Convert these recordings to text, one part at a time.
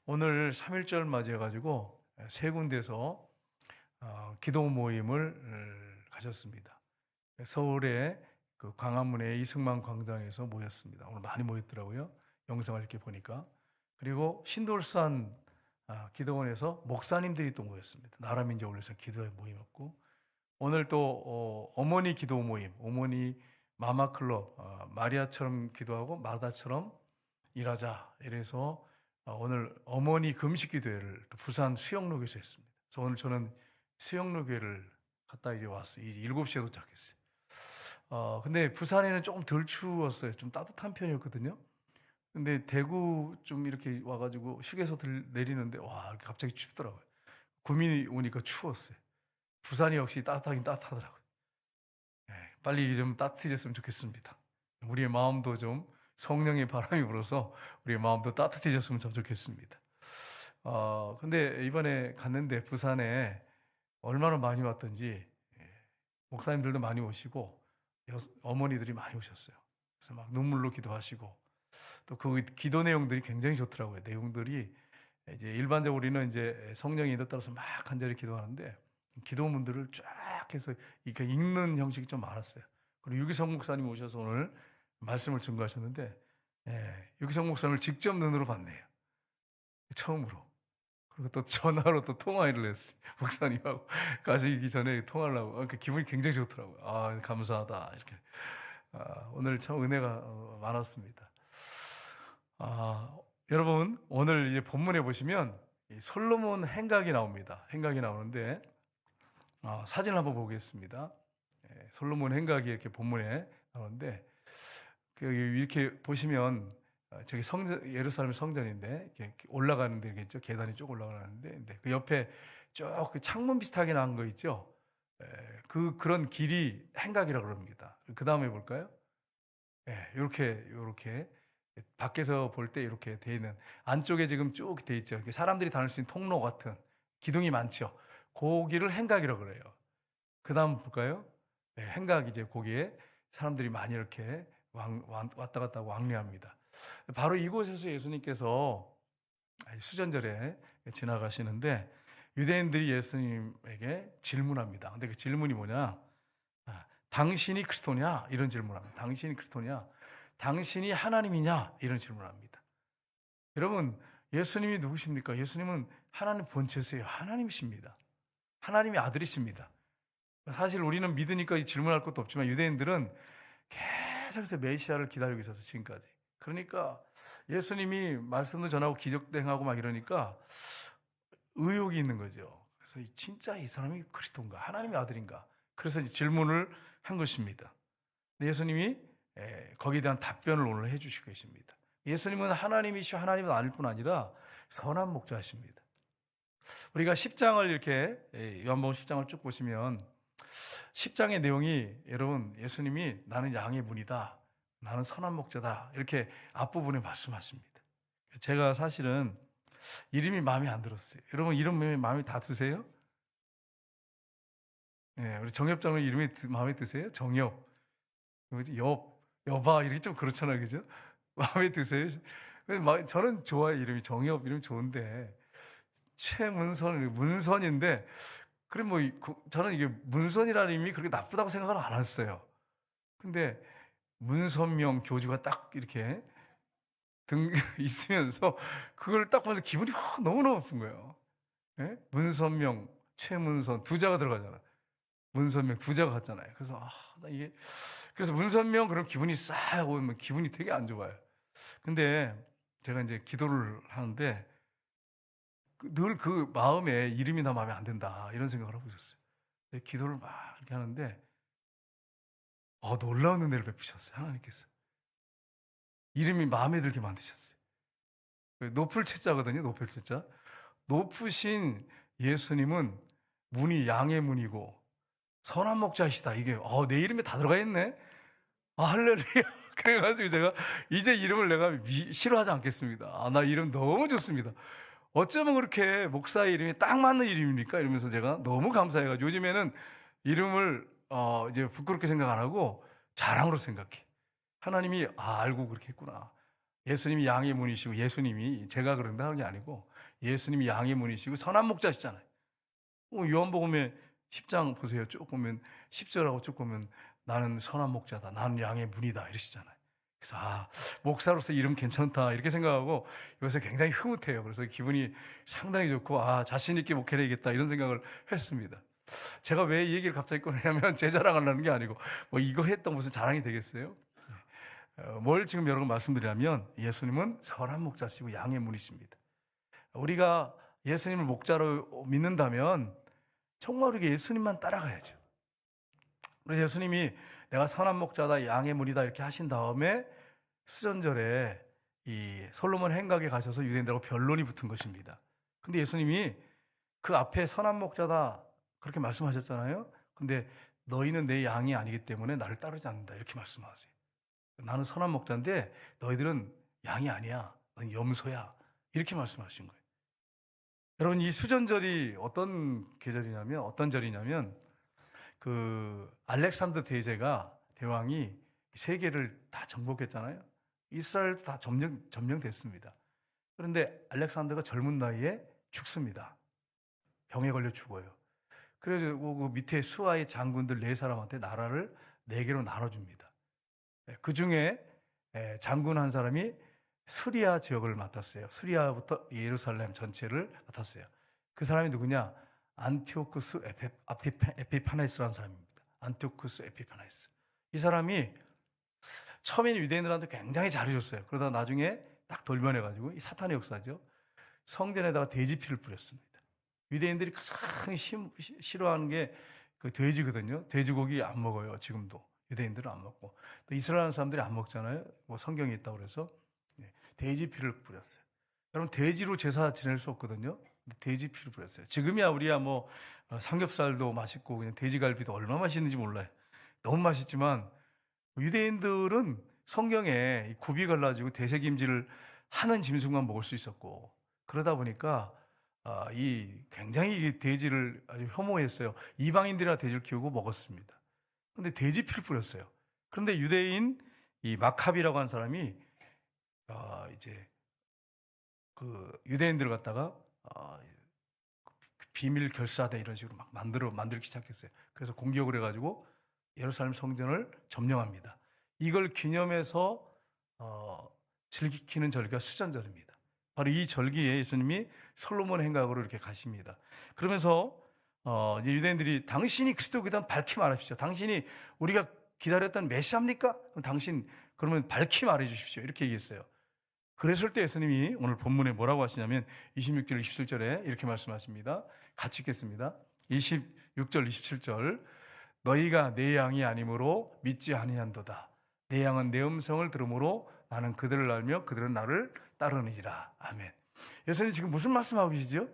오늘 3.1절 맞이해가지고 세 군데서 기도 모임을 가졌습니다. 서울의 그 광화문의 이승만 광장에서 모였습니다. 오늘 많이 모였더라고요. 영상을 이렇게 보니까. 그리고 신돌산 기도원에서 목사님들이 또 모였습니다. 나라민족을 위해서 기도의 모임이었고, 오늘 또 어머니 기도 모임, 어머니 마마클럽, 마리아처럼 기도하고 마다처럼 일하자, 이래서 오늘 어머니 금식 기도회를 부산 수영로교에서 했습니다. 그래서 오늘 저는 수영로교회를 갔다 이제 왔어요. 이제 7시에 도착했어요. 근데 부산에는 조금 덜 추웠어요. 좀 따뜻한 편이었거든요. 근데 대구 좀 이렇게 와가지고 휴게소 내리는데 와, 갑자기 춥더라고요. 구민이 오니까 추웠어요. 부산이 역시 따뜻하긴 따뜻하더라고요. 빨리 좀 따뜻해졌으면 좋겠습니다. 우리의 마음도 좀 성령의 바람이 불어서 우리의 마음도 따뜻해졌으면 참 좋겠습니다. 근데 이번에 갔는데 부산에 얼마나 많이 왔던지, 목사님들도 많이 오시고 어머니들이 많이 오셨어요. 그래서 막 눈물로 기도하시고, 또 그 기도 내용들이 굉장히 좋더라고요. 내용들이 이제 일반적으로 우리는 이제 성령의 인도 따라서 막 간절히 기도하는데, 기도문들을 쫙 해서 이렇게 읽는 형식이 좀 많았어요. 그리고 유기성 목사님 오셔서 오늘 말씀을 증거하셨는데, 유기성 목사님을 직접 눈으로 봤네요. 처음으로. 그리고 또 전화로 또 통화를 했어요. 목사님하고 가시기 전에 통화를 하고. 그러니까 기분이 굉장히 좋더라고요. 감사하다. 이렇게. 오늘 참 은혜가 많았습니다. 여러분, 오늘 이제 본문에 보시면 이 솔로몬 행각이 나옵니다. 행각이 나오는데, 사진을 한번 보겠습니다. 솔로몬 행각이 이렇게 본문에 나오는데, 이렇게 보시면 저기 예루살렘 성전인데 이렇게 올라가는 데겠죠. 계단이 쭉 올라가는데, 그 옆에 쭉 그 창문 비슷하게 나온 거 있죠. 그런 길이 행각이라고 합니다. 그 다음에 볼까요? 이렇게 밖에서 볼 때 이렇게 돼 있는, 안쪽에 지금 쭉 돼 있죠. 사람들이 다닐 수 있는 통로 같은 기둥이 많죠. 그 길을 행각이라고 그래요. 그 다음 볼까요? 행각, 이제 거기에 사람들이 많이 이렇게 왔다 갔다 하고 왕래합니다. 바로 이곳에서 예수님께서 수전절에 지나가시는데, 유대인들이 예수님에게 질문합니다. 근데 그 질문이 뭐냐? 당신이 그리스도냐? 이런 질문합니다. 당신이 그리스도냐? 당신이 하나님이냐? 이런 질문합니다. 여러분, 예수님이 누구십니까? 예수님은 하나님 본체세요. 하나님이십니다. 하나님의 아들이십니다. 사실 우리는 믿으니까 질문할 것도 없지만, 유대인들은 계속해서 메시아를 기다리고 있어서 지금까지. 그러니까 예수님이 말씀도 전하고 기적도 행하고 막 이러니까 의혹이 있는 거죠. 그래서 진짜 이 사람이 그리스도인가? 하나님의 아들인가? 그래서 이제 질문을 한 것입니다. 예수님이 거기에 대한 답변을 오늘 해주시고 계십니다. 예수님은 하나님이시고 하나님은 아닐 뿐 아니라 선한 목자이십니다. 우리가 10장을 이렇게, 요한복음 10장을 쭉 보시면 10장의 내용이, 여러분, 예수님이 나는 양의 문이다, 나는 선한 목자다, 이렇게 앞부분에 말씀하십니다. 제가 사실은 이름이 마음에 안 들었어요. 여러분, 이름 마음에 다 드세요? 우리 정엽장은 이름이 마음에 드세요? 정엽, 여바, 이렇게 좀 그렇잖아요, 그죠? 마음에 드세요? 저는 좋아요. 이름이 정엽, 이름 좋은데, 최문선, 문선인데, 그래, 저는 이게 문선이라는 이름이 그렇게 나쁘다고 생각을 안 했어요. 근데 문선명 교주가 딱 이렇게 있으면서 그걸 딱 보면서 기분이 너무너무 나쁜 거예요. 문선명, 최문선, 두 자가 들어가잖아. 문선명 두 자가 같잖아요. 그래서 그래서 문선명, 그럼 기분이 싸하고 기분이 되게 안 좋아요. 근데 제가 이제 기도를 하는데 늘 그 마음에 이름이 나 마음에 안 든다, 이런 생각을 하고 있었어요. 기도를 막 이렇게 하는데 놀라운 은혜를 베푸셨어요. 하나님께서 이름이 마음에 들게 만드셨어요. 높을 채자거든요. 높을 채자. 높으신 예수님은 문이 양의 문이고 선한 목자이시다. 이게 내 이름에 다 들어가 있네. 할렐루야. 그래가지고 제가 이제 이름을 내가 싫어하지 않겠습니다. 나 이름 너무 좋습니다. 어쩌면 그렇게 목사의 이름이 딱 맞는 이름입니까? 이러면서 제가 너무 감사해가지고 요즘에는 이름을 이제 부끄럽게 생각 안 하고 자랑으로 생각해. 하나님이 알고 그렇게 했구나. 예수님이 양의 문이시고, 예수님이 제가 그런다 하는 게 아니고 예수님이 양의 문이시고 선한 목자시잖아요. 요한복음에 10장 보세요. 쭉 보면 10절하고 쭉 보면 나는 선한 목자다, 나는 양의 문이다 이러시잖아요. 그래서 목사로서 이름 괜찮다 이렇게 생각하고 요새 굉장히 흐뭇해요. 그래서 기분이 상당히 좋고 자신 있게 목회해야겠다 이런 생각을 했습니다. 제가 왜 이 얘기를 갑자기 꺼내냐면 제 자랑하려는 게 아니고 뭐 이거 했던 무슨 자랑이 되겠어요? 뭘 지금 여러분 말씀드리냐면 예수님은 선한 목자시고 양의 문이십니다. 우리가 예수님을 목자로 믿는다면 정말 우리가 예수님만 따라가야죠. 그래서 예수님이 내가 선한 목자다, 양의 문이다 이렇게 하신 다음에 수전절에 이 솔로몬 행각에 가셔서 유대인들하고 변론이 붙은 것입니다. 근데 예수님이 그 앞에 선한 목자다 그렇게 말씀하셨잖아요. 근데 너희는 내 양이 아니기 때문에 나를 따르지 않는다 이렇게 말씀하세요. 나는 선한 목자인데 너희들은 양이 아니야, 넌 염소야 이렇게 말씀하신 거예요. 여러분, 이 수전절이 어떤 계절이냐면, 어떤 절이냐면 그 알렉산더 대왕이 세계를 다 정복했잖아요. 이스라엘도 다 점령됐습니다. 그런데 알렉산더가 젊은 나이에 죽습니다. 병에 걸려 죽어요. 그래서 그 밑에 수하의 장군들 4사람한테 나라를 4개로 나눠줍니다. 그 중에 장군 한 사람이 수리아 지역을 맡았어요. 수리아부터 예루살렘 전체를 맡았어요. 그 사람이 누구냐? 안티오쿠스 에피파네스라는 사람입니다. 안티오쿠스 에피파네스. 이 사람이 처음에는 유대인들한테 굉장히 잘해줬어요. 그러다 나중에 딱 돌변해가지고, 이 사탄의 역사죠. 성전에다가 돼지피를 뿌렸습니다. 유대인들이 가장 싫어하는 게 그 돼지거든요. 돼지고기 안 먹어요. 지금도 유대인들은 안 먹고, 또 이스라엘 사람들이 안 먹잖아요. 뭐 성경에 있다고 그래서 돼지피를 뿌렸어요. 여러분, 돼지로 제사 지낼 수 없거든요. 돼지피를 뿌렸어요. 지금이야 우리야 뭐 삼겹살도 맛있고 그냥 돼지갈비도 얼마나 맛있는지 몰라요. 너무 맛있지만 유대인들은 성경에 굽이 갈라지고 대세김질을 하는 짐승만 먹을 수 있었고, 그러다 보니까 이 굉장히 돼지를 아주 혐오했어요. 이방인들이나 돼지를 키우고 먹었습니다. 그런데 돼지피를 뿌렸어요. 그런데 유대인 이 마카비라고 하는 사람이 이제 그 유대인들을 갖다가 비밀 결사대 이런 식으로 막 만들기 시작했어요. 그래서 공격을 해가지고 예루살렘 성전을 점령합니다. 이걸 기념해서 즐기는 절기가 수전절입니다. 바로 이 절기에 예수님이 솔로몬 행각으로 이렇게 가십니다. 그러면서 이제 유대인들이 당신이 그리스도이다 밝히 말하십시오. 당신이 우리가 기다렸던 메시아입니까? 당신 그러면 밝히 말해 주십시오. 이렇게 얘기했어요. 그랬을 때 예수님이 오늘 본문에 뭐라고 하시냐면 26절 27절에 이렇게 말씀하십니다. 같이 읽겠습니다. 26절 27절 너희가 내 양이 아니므로 믿지 아니한도다. 내 양은 내 음성을 들으므로 나는 그들을 알며 그들은 나를 따르느니라. 아멘. 예수님 지금 무슨 말씀하고 계시죠?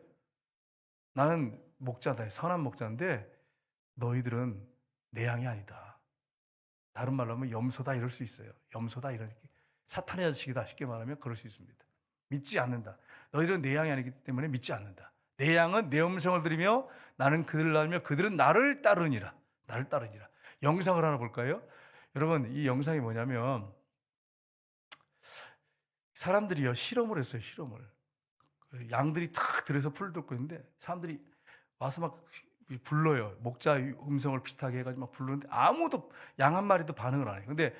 나는 목자다, 선한 목자인데 너희들은 내 양이 아니다. 다른 말로 하면 염소다 이럴 수 있어요. 염소다 이렇게. 사탄의 자식이다 쉽게 말하면 그럴 수 있습니다. 믿지 않는다. 너희들은 내 양이 아니기 때문에 믿지 않는다. 내 양은 내 음성을 들으며 나는 그들을 알며 그들은 나를 따르니라. 나를 따르니라. 영상을 하나 볼까요? 여러분, 이 영상이 뭐냐면 사람들이요 실험을 했어요. 실험을. 양들이 탁 들여서 풀을 뜯고 있는데 사람들이 와서 막 불러요. 목자 음성을 비슷하게 해가지고 막 부르는데 아무도 양 한 마리도 반응을 안 해요. 근데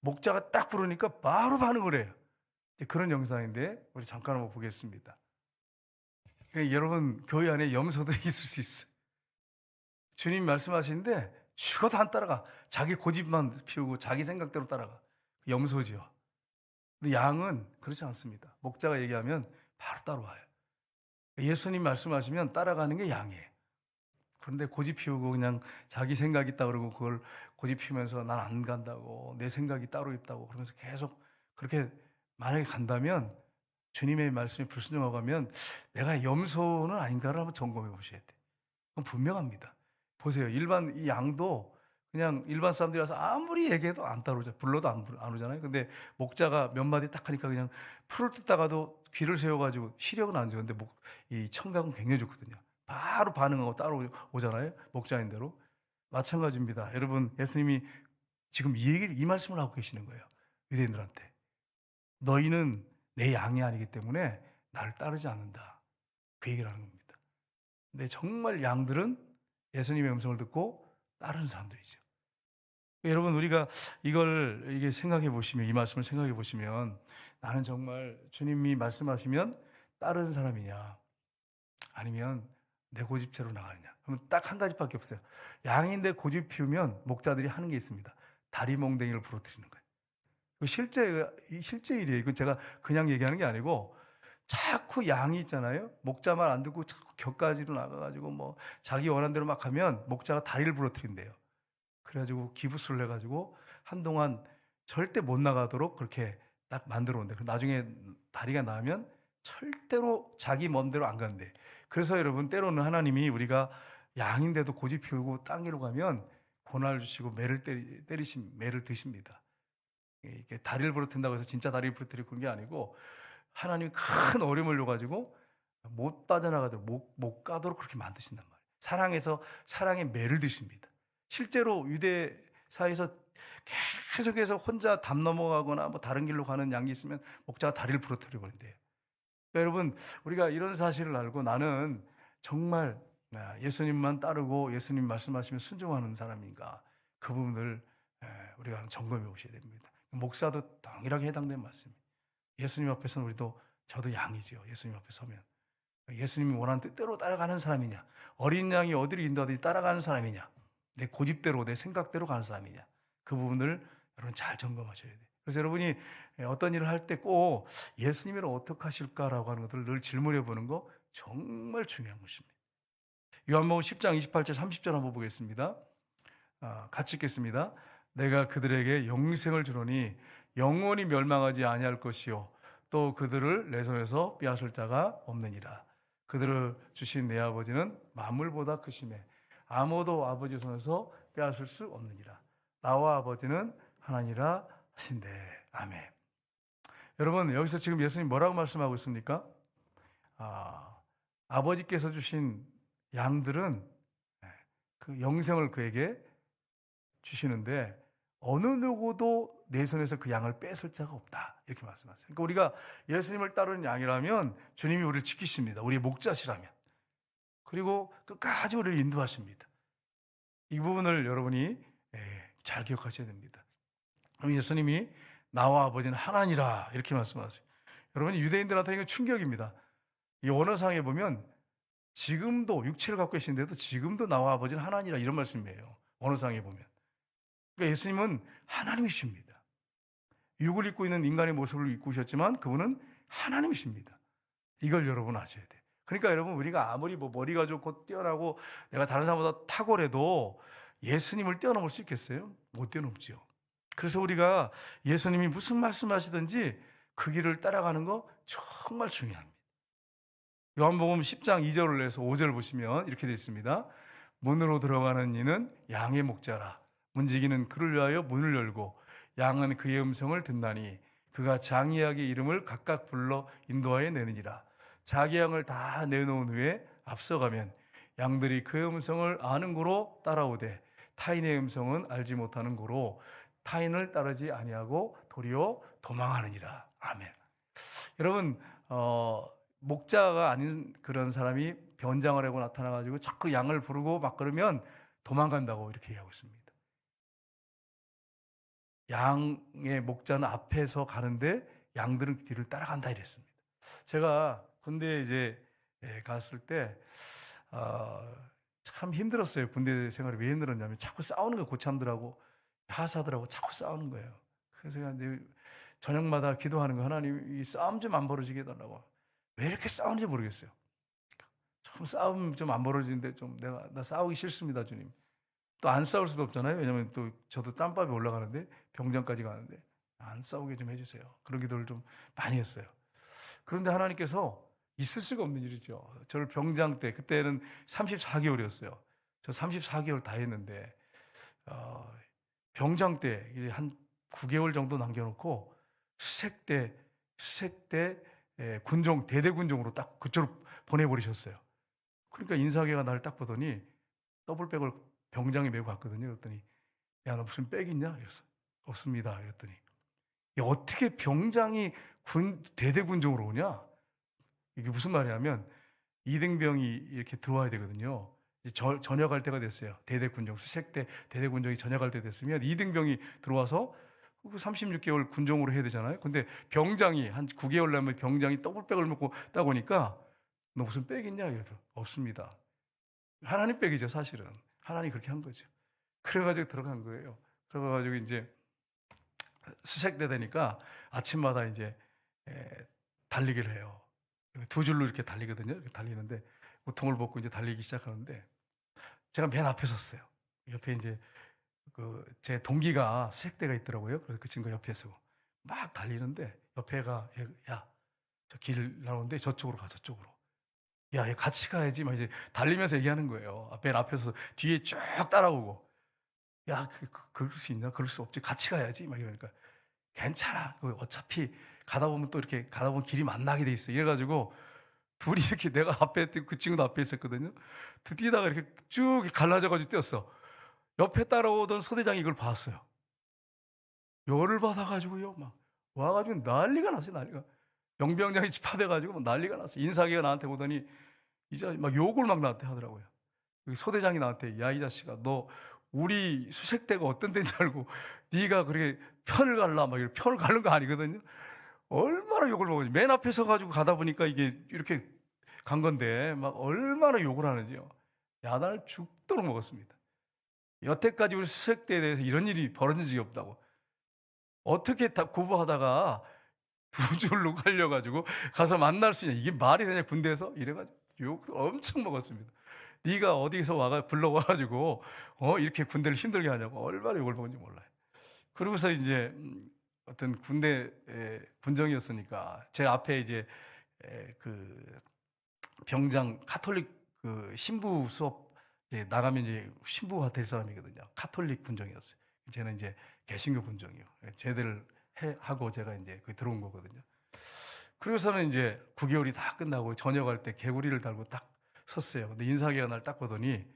목자가 딱 부르니까 바로 반응을 해요. 그런 영상인데 우리 잠깐 한번 보겠습니다. 그러니까 여러분, 교회 안에 염소들이 있을 수 있어요. 주님 말씀하시는데 죽어도 안 따라가. 자기 고집만 피우고 자기 생각대로 따라가. 염소지요. 근데 양은 그렇지 않습니다. 목자가 얘기하면 바로 따라와요. 예수님 말씀하시면 따라가는 게 양이에요. 그런데 고집 피우고 그냥 자기 생각이 있다 그러고 그걸 고집 피우면서 난 안 간다고, 내 생각이 따로 있다고 그러면서 계속 그렇게 만약에 간다면, 주님의 말씀에 불순종하고 가면 내가 염소는 아닌가를 한번 점검해 보셔야 돼요. 그건 분명합니다. 보세요. 이 양도 그냥 일반 사람들이 와서 아무리 얘기해도 안 따라오죠. 불러도 안 오잖아요. 근데 목자가 몇 마디 딱 하니까 그냥 풀을 뜯다가도 귀를 세워가지고 시력은 안 좋은데 이 청각은 굉장히 좋거든요. 바로 반응하고 따라오잖아요. 목자인 대로. 마찬가지입니다. 여러분, 예수님이 지금 이 말씀을 하고 계시는 거예요. 유대인들한테. 너희는 내 양이 아니기 때문에 나를 따르지 않는다. 그 얘기를 하는 겁니다. 근데 정말 양들은 예수님의 음성을 듣고 따르는 사람들이죠. 여러분, 우리가 이게 생각해 보시면, 이 말씀을 생각해 보시면, 나는 정말 주님이 말씀하시면 따르는 사람이냐, 아니면 내 고집대로 나가느냐. 그러면 딱 한 가지밖에 없어요. 양인데 고집 피우면 목자들이 하는 게 있습니다. 다리 몽댕이를 부러뜨리는 거예요. 실제 일이에요. 이건 제가 그냥 얘기하는 게 아니고, 자꾸 양이 있잖아요. 목자 말 안 듣고 자꾸 격가지로 나가가지고 뭐 자기 원하는 대로 막 하면 목자가 다리를 부러뜨린대요. 그래가지고 기부스를 해가지고 한동안 절대 못 나가도록 그렇게 딱 만들어 온대. 나중에 다리가 나면 절대로 자기 멋대로 안 간대. 그래서 여러분, 때로는 하나님이 우리가 양인데도 고집 피우고 땅 위로 가면 고난을 주시고 매를 드십니다. 이게 다리를 부러뜨린다고 해서 진짜 다리를 부러뜨리고 그런 게 아니고, 하나님이 큰 어려움을 줘가지고 못 빠져나가도록, 못 가도록 그렇게 만드신단 말이에요. 사랑에서 사랑의 매를 드십니다. 실제로 유대사에서 계속해서 혼자 담 넘어가거나 뭐 다른 길로 가는 양이 있으면 목자가 다리를 부러뜨려 버린대요. 그러니까 여러분, 우리가 이런 사실을 알고 나는 정말 예수님만 따르고 예수님 말씀하시면 순종하는 사람인가, 그 부분을 우리가 점검해 보셔야 됩니다. 목사도 동일하게 해당되는 말씀입니다. 예수님 앞에서는 저도 양이지요. 예수님 앞에 서면 예수님이 원하는 뜻대로 따라가는 사람이냐, 어린 양이 어디를 인도하든지 따라가는 사람이냐, 내 고집대로 내 생각대로 가는 사람이냐, 그 부분을 여러분 잘 점검하셔야 돼요. 그래서 여러분이 어떤 일을 할 때 꼭 예수님이라 어떻게 하실까라고 하는 것들을 늘 질문해 보는 거 정말 중요한 것입니다. 요한복음 10장 28절 30절 한번 보겠습니다. 같이 읽겠습니다. 내가 그들에게 영생을 주노니 영원히 멸망하지 아니할 것이요 또 그들을 내 손에서 빼앗을 자가 없느니라. 그들을 주신 내 아버지는 만물보다 크심에 아무도 아버지 손에서 빼앗을 수 없느니라. 나와 아버지는 하나니라 하신대. 아멘. 여러분, 여기서 지금 예수님 뭐라고 말씀하고 있습니까? 아버지께서 주신 양들은 그 영생을 그에게 주시는데 어느 누구도 내 손에서 그 양을 뺏을 자가 없다, 이렇게 말씀하세요. 그러니까 우리가 예수님을 따르는 양이라면 주님이 우리를 지키십니다. 우리의 목자시라면. 그리고 끝까지 우리를 인도하십니다. 이 부분을 여러분이 잘 기억하셔야 됩니다. 그럼 예수님이 나와 아버지는 하나니라 이렇게 말씀하세요. 여러분, 유대인들한테 이건 충격입니다. 이 원어상에 보면 지금도 육체를 갖고 계신데도 지금도 나와 아버지는 하나니라 이런 말씀이에요. 원어상에 보면. 그러니까 예수님은 하나님이십니다. 육을 입고 있는 인간의 모습을 입고 오셨지만 그분은 하나님이십니다. 이걸 여러분 아셔야 돼요. 그러니까 여러분, 우리가 아무리 머리가 좋고 뛰어나고 내가 다른 사람보다 탁월해도 예수님을 뛰어넘을 수 있겠어요? 못 뛰어넘지요. 그래서 우리가 예수님이 무슨 말씀하시든지 그 길을 따라가는 거 정말 중요합니다. 요한복음 10장 2절에서 5절 보시면 이렇게 되어 있습니다. 문으로 들어가는 이는 양의 목자라. 문지기는 그를 위하여 문을 열고 양은 그의 음성을 듣나니 그가 장이하게 이름을 각각 불러 인도하여 내느니라. 자기 양을 다 내놓은 후에 앞서가면 양들이 그의 음성을 아는 고로 따라오되 타인의 음성은 알지 못하는 고로 타인을 따르지 아니하고 도리어 도망하느니라. 아멘. 여러분, 목자가 아닌 그런 사람이 변장을 하고 나타나가지고 자꾸 양을 부르고 막 그러면 도망간다고 이렇게 얘기하고 있습니다. 양의 목자는 앞에서 가는데 양들은 뒤를 따라간다 이랬습니다. 제가 군대에 이제 갔을 때 참 힘들었어요. 군대 생활이 왜 힘들었냐면 자꾸 싸우는 거예요. 고참들하고 하사들하고 자꾸 싸우는 거예요. 그래서 제가 저녁마다 기도하는 거, 하나님 이 싸움 좀 안 벌어지게 해달라고. 왜 이렇게 싸우는지 모르겠어요. 좀 싸움 좀 안 벌어지는데 좀 나 싸우기 싫습니다, 주님. 또 안 싸울 수도 없잖아요. 왜냐면 또 저도 땀밥이 올라가는데 병장까지 가는데 안 싸우게 좀 해주세요. 그런 기도를 좀 많이 했어요. 그런데 하나님께서 있을 수가 없는 일이죠. 저를 병장 때, 그때는 34개월이었어요. 저 34개월 다 했는데 병장 때 이제 한 9개월 정도 남겨놓고 수색 때 군종, 대대군종으로 딱 그쪽으로 보내버리셨어요. 그러니까 인사계가 나를 딱 보더니 더블백을 병장에 메고 갔거든요. 그랬더니 야, 너 무슨 백 있냐? 이랬어. 없습니다. 이랬더니 어떻게 병장이 대대군종으로 오냐? 이게 무슨 말이냐면 이등병이 이렇게 들어와야 되거든요. 이제 전역할 때가 됐어요. 대대군종, 수색대 대대군종이 전역할 때 됐으면 이등병이 들어와서 36개월 군종으로 해야 되잖아요. 근데 병장이 한 9개월 나면 병장이 더블백을 먹고 딱 오니까 너 무슨 백 있냐? 이러더라고요. 없습니다. 하나님 백이죠, 사실은. 하나님이 그렇게 한 거죠. 그래가지고 들어간 거예요. 그래가지고 이제 수색대 되니까 아침마다 이제 달리기를 해요. 두 줄로 이렇게 달리거든요. 이렇게 달리는데 우통을 벗고 이제 달리기 시작하는데 제가 맨 앞에 섰어요. 옆에 이제 제 동기가 수색대가 있더라고요. 그래서 그 친구가 옆에 서고 막 달리는데 옆에가 야, 저 길 나오는데 저쪽으로 가, 저쪽으로. 야, 얘 같이 가야지. 막 이제 달리면서 얘기하는 거예요. 맨 앞에서 뒤에 쭉 따라오고. 야, 그럴 수 있나? 그럴 수 없지. 같이 가야지. 막 이러니까 괜찮아. 어차피 가다 보면 또 이렇게 가다 보면 길이 만나게 돼 있어. 이래가지고 둘이 이렇게 내가 앞에 뛰고 그 친구도 앞에 있었거든요. 뛰다가 이렇게 쭉 갈라져가지고 뛰었어. 옆에 따라오던 소대장이 이걸 봤어요. 열을 받아가지고요. 막 와가지고 난리가 났어요. 난리가. 영병장이 집합해가지고 막 난리가 났어요. 인사기가 나한테 오더니 이제 막 욕을 막 나한테 하더라고요. 소대장이 나한테 야, 이 자식아, 너 우리 수색대가 어떤 데인지 알고 네가 그렇게 편을 갈라 막 이렇게 편을 가는 거 아니거든요. 얼마나 욕을 먹었지. 맨 앞에 서가지고 가다 보니까 이게 이렇게 간 건데 막 얼마나 욕을 하는지요. 야단을 죽도록 먹었습니다. 여태까지 우리 수색대에 대해서 이런 일이 벌어진 적이 없다고. 어떻게 다 구보하다가 두 줄로 갈려가지고 가서 만날 수 있냐. 이게 말이 되냐 군대에서. 이래가지고 욕 엄청 먹었습니다. 네가 어디서 불러와가지고 이렇게 군대를 힘들게 하냐고. 얼마나 욕을 먹은지 몰라요. 그러고서 이제 어떤 군대 군정이었으니까 제 앞에 이제 그 병장 카톨릭 그 신부 수업 이제 나가면 이제 신부가 될 사람이거든요. 카톨릭 군정이었어요. 저는 이제 개신교 군정이요. 제대를 하고 제가 이제 들어온 거거든요. 그러고서는 이제 9개월이 다 끝나고 전역할 때 개구리를 달고 딱 섰어요. 근데 인사기가 날 딱 보더니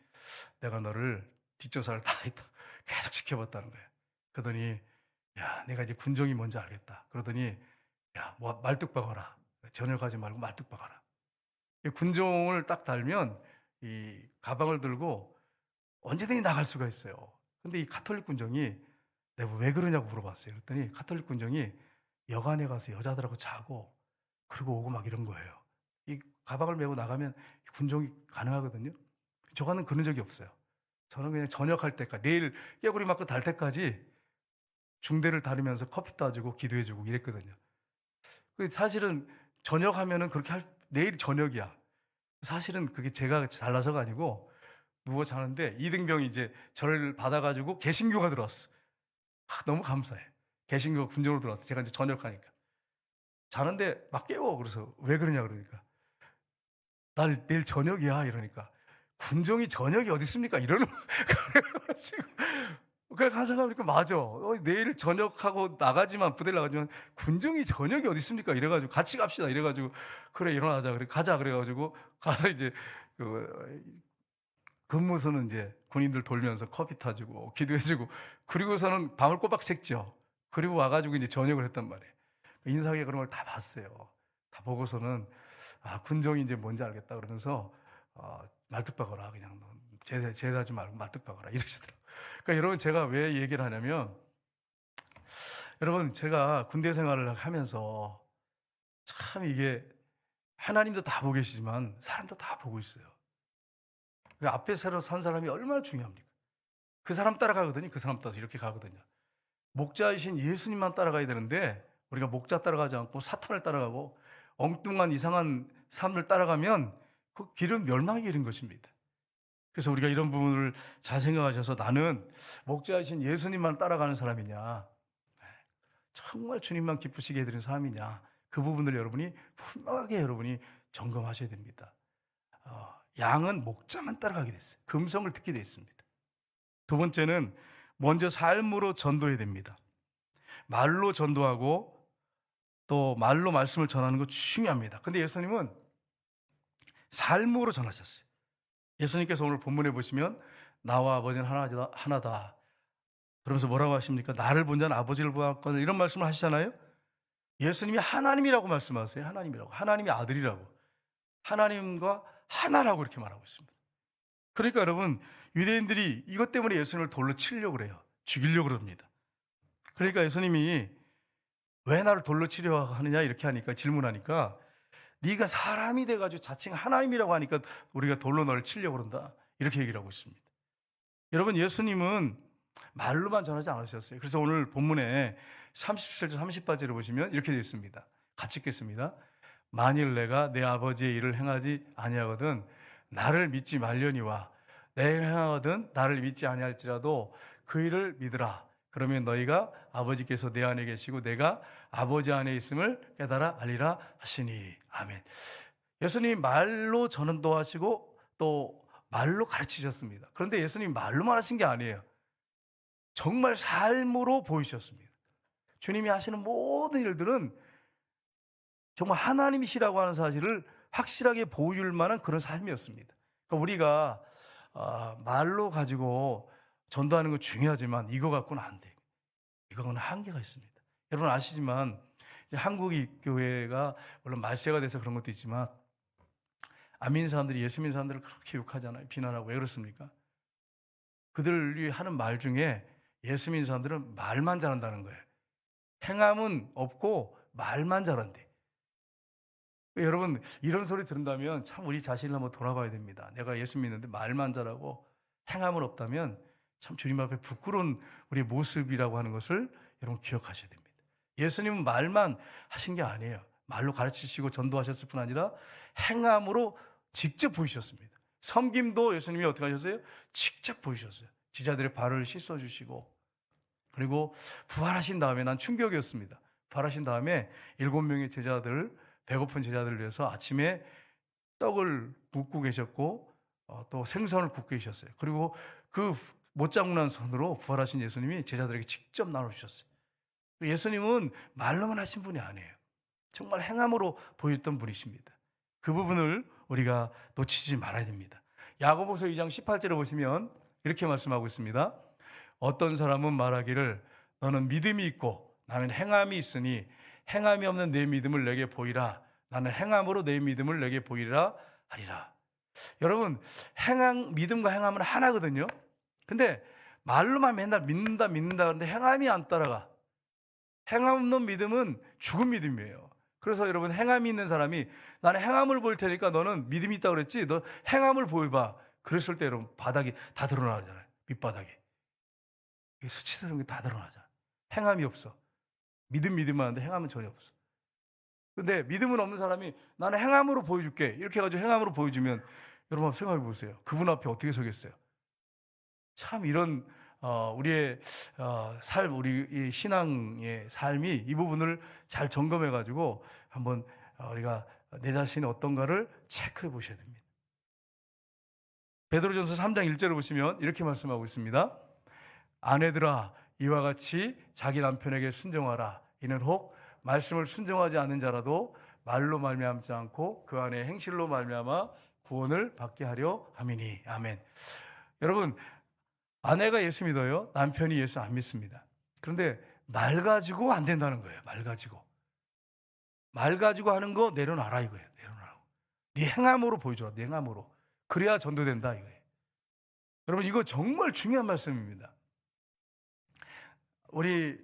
내가 너를 뒷조사를 다 했다. 계속 지켜봤다는 거예요. 그러더니 야, 내가 이제 군종이 뭔지 알겠다. 그러더니 야, 뭐 말뚝 박아라. 전역하지 말고 말뚝 박아라. 군종을 딱 달면 이 가방을 들고 언제든지 나갈 수가 있어요. 근데 이 카톨릭 군종이 내가 왜 그러냐고 물어봤어요. 그랬더니 카톨릭 군종이 여관에 가서 여자들하고 자고 그리고 오고 막 이런 거예요. 이 가방을 메고 나가면 군종이 가능하거든요. 저거는 그런 적이 없어요. 저는 그냥 전역할 때까지 내일 깨구리 맞고 달 때까지 중대를 다니면서 커피 따주고 기도해주고 이랬거든요. 사실은 전역하면은 그렇게 내일 저녁이야. 사실은 그게 제가 잘나서가 아니고 누워 자는데 이등병이 이제 저를 받아가지고 개신교가 들어왔어. 너무 감사해. 개신교가 군정으로 들어왔어. 제가 이제 전역하니까. 자는데 막 깨워. 그래서 왜 그러냐 그러니까. 날 내일 저녁이야 이러니까. 군종이 저녁이 어디 있습니까? 이러는 그래가지고 그냥 한 생각하니까 맞아. 내일 저녁하고 나가지만 부대를 나가지만 군종이 저녁이 어디 있습니까? 이래가지고 같이 갑시다. 이래가지고 그래 일어나자. 그래 가자. 그래가지고 가서 이제 근무소는 이제 군인들 돌면서 커피 타주고 기도해주고 그리고서는 밤을 꼬박 샜죠. 그리고 와가지고 이제 저녁을 했단 말이에요. 인사하게 그런 걸 다 봤어요. 다 보고서는 아 군종이 이제 뭔지 알겠다 그러면서 말뚝 박아라 그냥 제대하지 말고 말뚝 박아라 이러시더라고요. 그러니까 여러분 제가 왜 얘기를 하냐면 여러분 제가 군대 생활을 하면서 참 이게 하나님도 다 보고 계시지만 사람도 다 보고 있어요. 그 앞에 새로 선 사람이 얼마나 중요합니까? 그 사람 따라가거든요. 그 사람 따라서 이렇게 가거든요. 목자이신 예수님만 따라가야 되는데 우리가 목자 따라가지 않고 사탄을 따라가고 엉뚱한 이상한 삶을 따라가면 그 길은 멸망의 길인 것입니다. 그래서 우리가 이런 부분을 잘 생각하셔서 나는 목자이신 예수님만 따라가는 사람이냐, 정말 주님만 기쁘시게 해드리는 사람이냐, 그 부분을 여러분이 분명하게 여러분이 점검하셔야 됩니다. 양은 목자만 따라가게 됐어요. 금성을 듣게 돼 있습니다. 두 번째는 먼저 삶으로 전도해야 됩니다. 말로 전도하고 또 말로 말씀을 전하는 거 중요합니다. 근데 예수님은 삶으로 전하셨어요. 예수님께서 오늘 본문에 보시면 나와 아버지는 하나다. 그러면서 뭐라고 하십니까? 나를 본 자는 아버지를 보았거든, 이런 말씀을 하시잖아요. 예수님이 하나님이라고 말씀하세요. 하나님이라고, 하나님이 아들이라고, 하나님과 하나라고 이렇게 말하고 있습니다. 그러니까 여러분, 유대인들이 이것 때문에 예수님을 돌로 치려고 그래요. 죽이려고 그럽니다. 그러니까 예수님이 왜 나를 돌로 치려 하느냐 이렇게 하니까, 질문하니까, 네가 사람이 돼가지고 자칭 하나님이라고 하니까 우리가 돌로 너를 치려고 그런다, 이렇게 얘기를 하고 있습니다. 여러분, 예수님은 말로만 전하지 않으셨어요. 그래서 오늘 본문에 37절 30절을 보시면 이렇게 되어 있습니다. 같이 읽겠습니다. 만일 내가 내 아버지의 일을 행하지 아니하거든 나를 믿지 말려니와 내가 행하거든 나를 믿지 아니할지라도 그 일을 믿으라. 그러면 너희가 아버지께서 내 안에 계시고 내가 아버지 안에 있음을 깨달아 알리라 하시니. 아멘. 예수님이 말로 전도 하시고 또 말로 가르치셨습니다. 그런데 예수님이 말로만 하신 게 아니에요. 정말 삶으로 보이셨습니다. 주님이 하시는 모든 일들은 정말 하나님이시라고 하는 사실을 확실하게 보여줄 만한 그런 삶이었습니다. 그러니까 우리가 말로 가지고 전도하는 건 중요하지만 이거 갖고는 안 돼요. 이거는 한계가 있습니다. 여러분 아시지만 이제 한국의 교회가 물론 말세가 돼서 그런 것도 있지만 안 믿는 사람들이 예수 믿는 사람들을 그렇게 욕하잖아요. 비난하고. 왜 그렇습니까? 그들이 하는 말 중에 예수 믿는 사람들은 말만 잘한다는 거예요. 행함은 없고 말만 잘한대. 여러분 이런 소리 들은다면 참 우리 자신을 한번 돌아봐야 됩니다. 내가 예수 믿는데 말만 잘하고 행함은 없다면 참 주님 앞에 부끄러운 우리의 모습이라고 하는 것을 여러분 기억하셔야 됩니다. 예수님은 말만 하신 게 아니에요. 말로 가르치시고 전도하셨을 뿐 아니라 행함으로 직접 보이셨습니다. 섬김도 예수님이 어떻게 하셨어요? 직접 보이셨어요. 제자들의 발을 씻어주시고, 그리고 부활하신 다음에, 난 충격이었습니다. 부활하신 다음에 7명의 제자들, 배고픈 제자들을 위해서 아침에 떡을 굽고 계셨고 또 생선을 굽고 계셨어요. 그리고 그 못장난 손으로 부활하신 예수님이 제자들에게 직접 나눠주셨어요. 예수님은 말로만 하신 분이 아니에요. 정말 행함으로 보였던 분이십니다. 그 부분을 우리가 놓치지 말아야 됩니다. 야고보서 2장 18절에 보시면 이렇게 말씀하고 있습니다. 어떤 사람은 말하기를 너는 믿음이 있고 나는 행함이 있으니 행함이 없는 내 믿음을 내게 보이라. 나는 행함으로 내 믿음을 내게 보이라 하리라. 여러분, 믿음과 행함은 하나거든요. 근데 말로만 맨날 믿는다 그러는데 행함이 안 따라가. 행함 없는 믿음은 죽은 믿음이에요. 그래서 여러분, 행함이 있는 사람이 나는 행함을 볼 테니까 너는 믿음이 있다고 그랬지, 너 행함을 보여봐. 그랬을 때 여러분 바닥이 다 드러나잖아요. 밑바닥이 수치스러운 게 다 드러나잖아요. 행함이 없어. 믿음만 하는데 행함은 전혀 없어. 근데 믿음은 없는 사람이 나는 행함으로 보여줄게 이렇게 해가지고 행함으로 보여주면 여러분 한번 생각해 보세요. 그분 앞에 어떻게 서겠어요? 참 이런 우리의 우리 신앙의 삶이 이 부분을 잘 점검해 가지고 한번 우리가 내 자신이 어떤가를 체크해 보셔야 됩니다. 베드로전서 3장 1절을 보시면 이렇게 말씀하고 있습니다. 아내들아 이와 같이 자기 남편에게 순종하라. 이는 혹 말씀을 순종하지 않는 자라도 말로 말미암지 않고 그 안에 행실로 말미암아 구원을 받게 하려 함이니. 아멘. 여러분, 아내가 예수 믿어요. 남편이 예수 안 믿습니다. 그런데 말 가지고 안 된다는 거예요. 말 가지고 하는 거 내려놔라 이거예요. 내려놔라. 네 행함으로 보여줘라. 네 행함으로. 그래야 전도된다 이거예요. 여러분 이거 정말 중요한 말씀입니다. 우리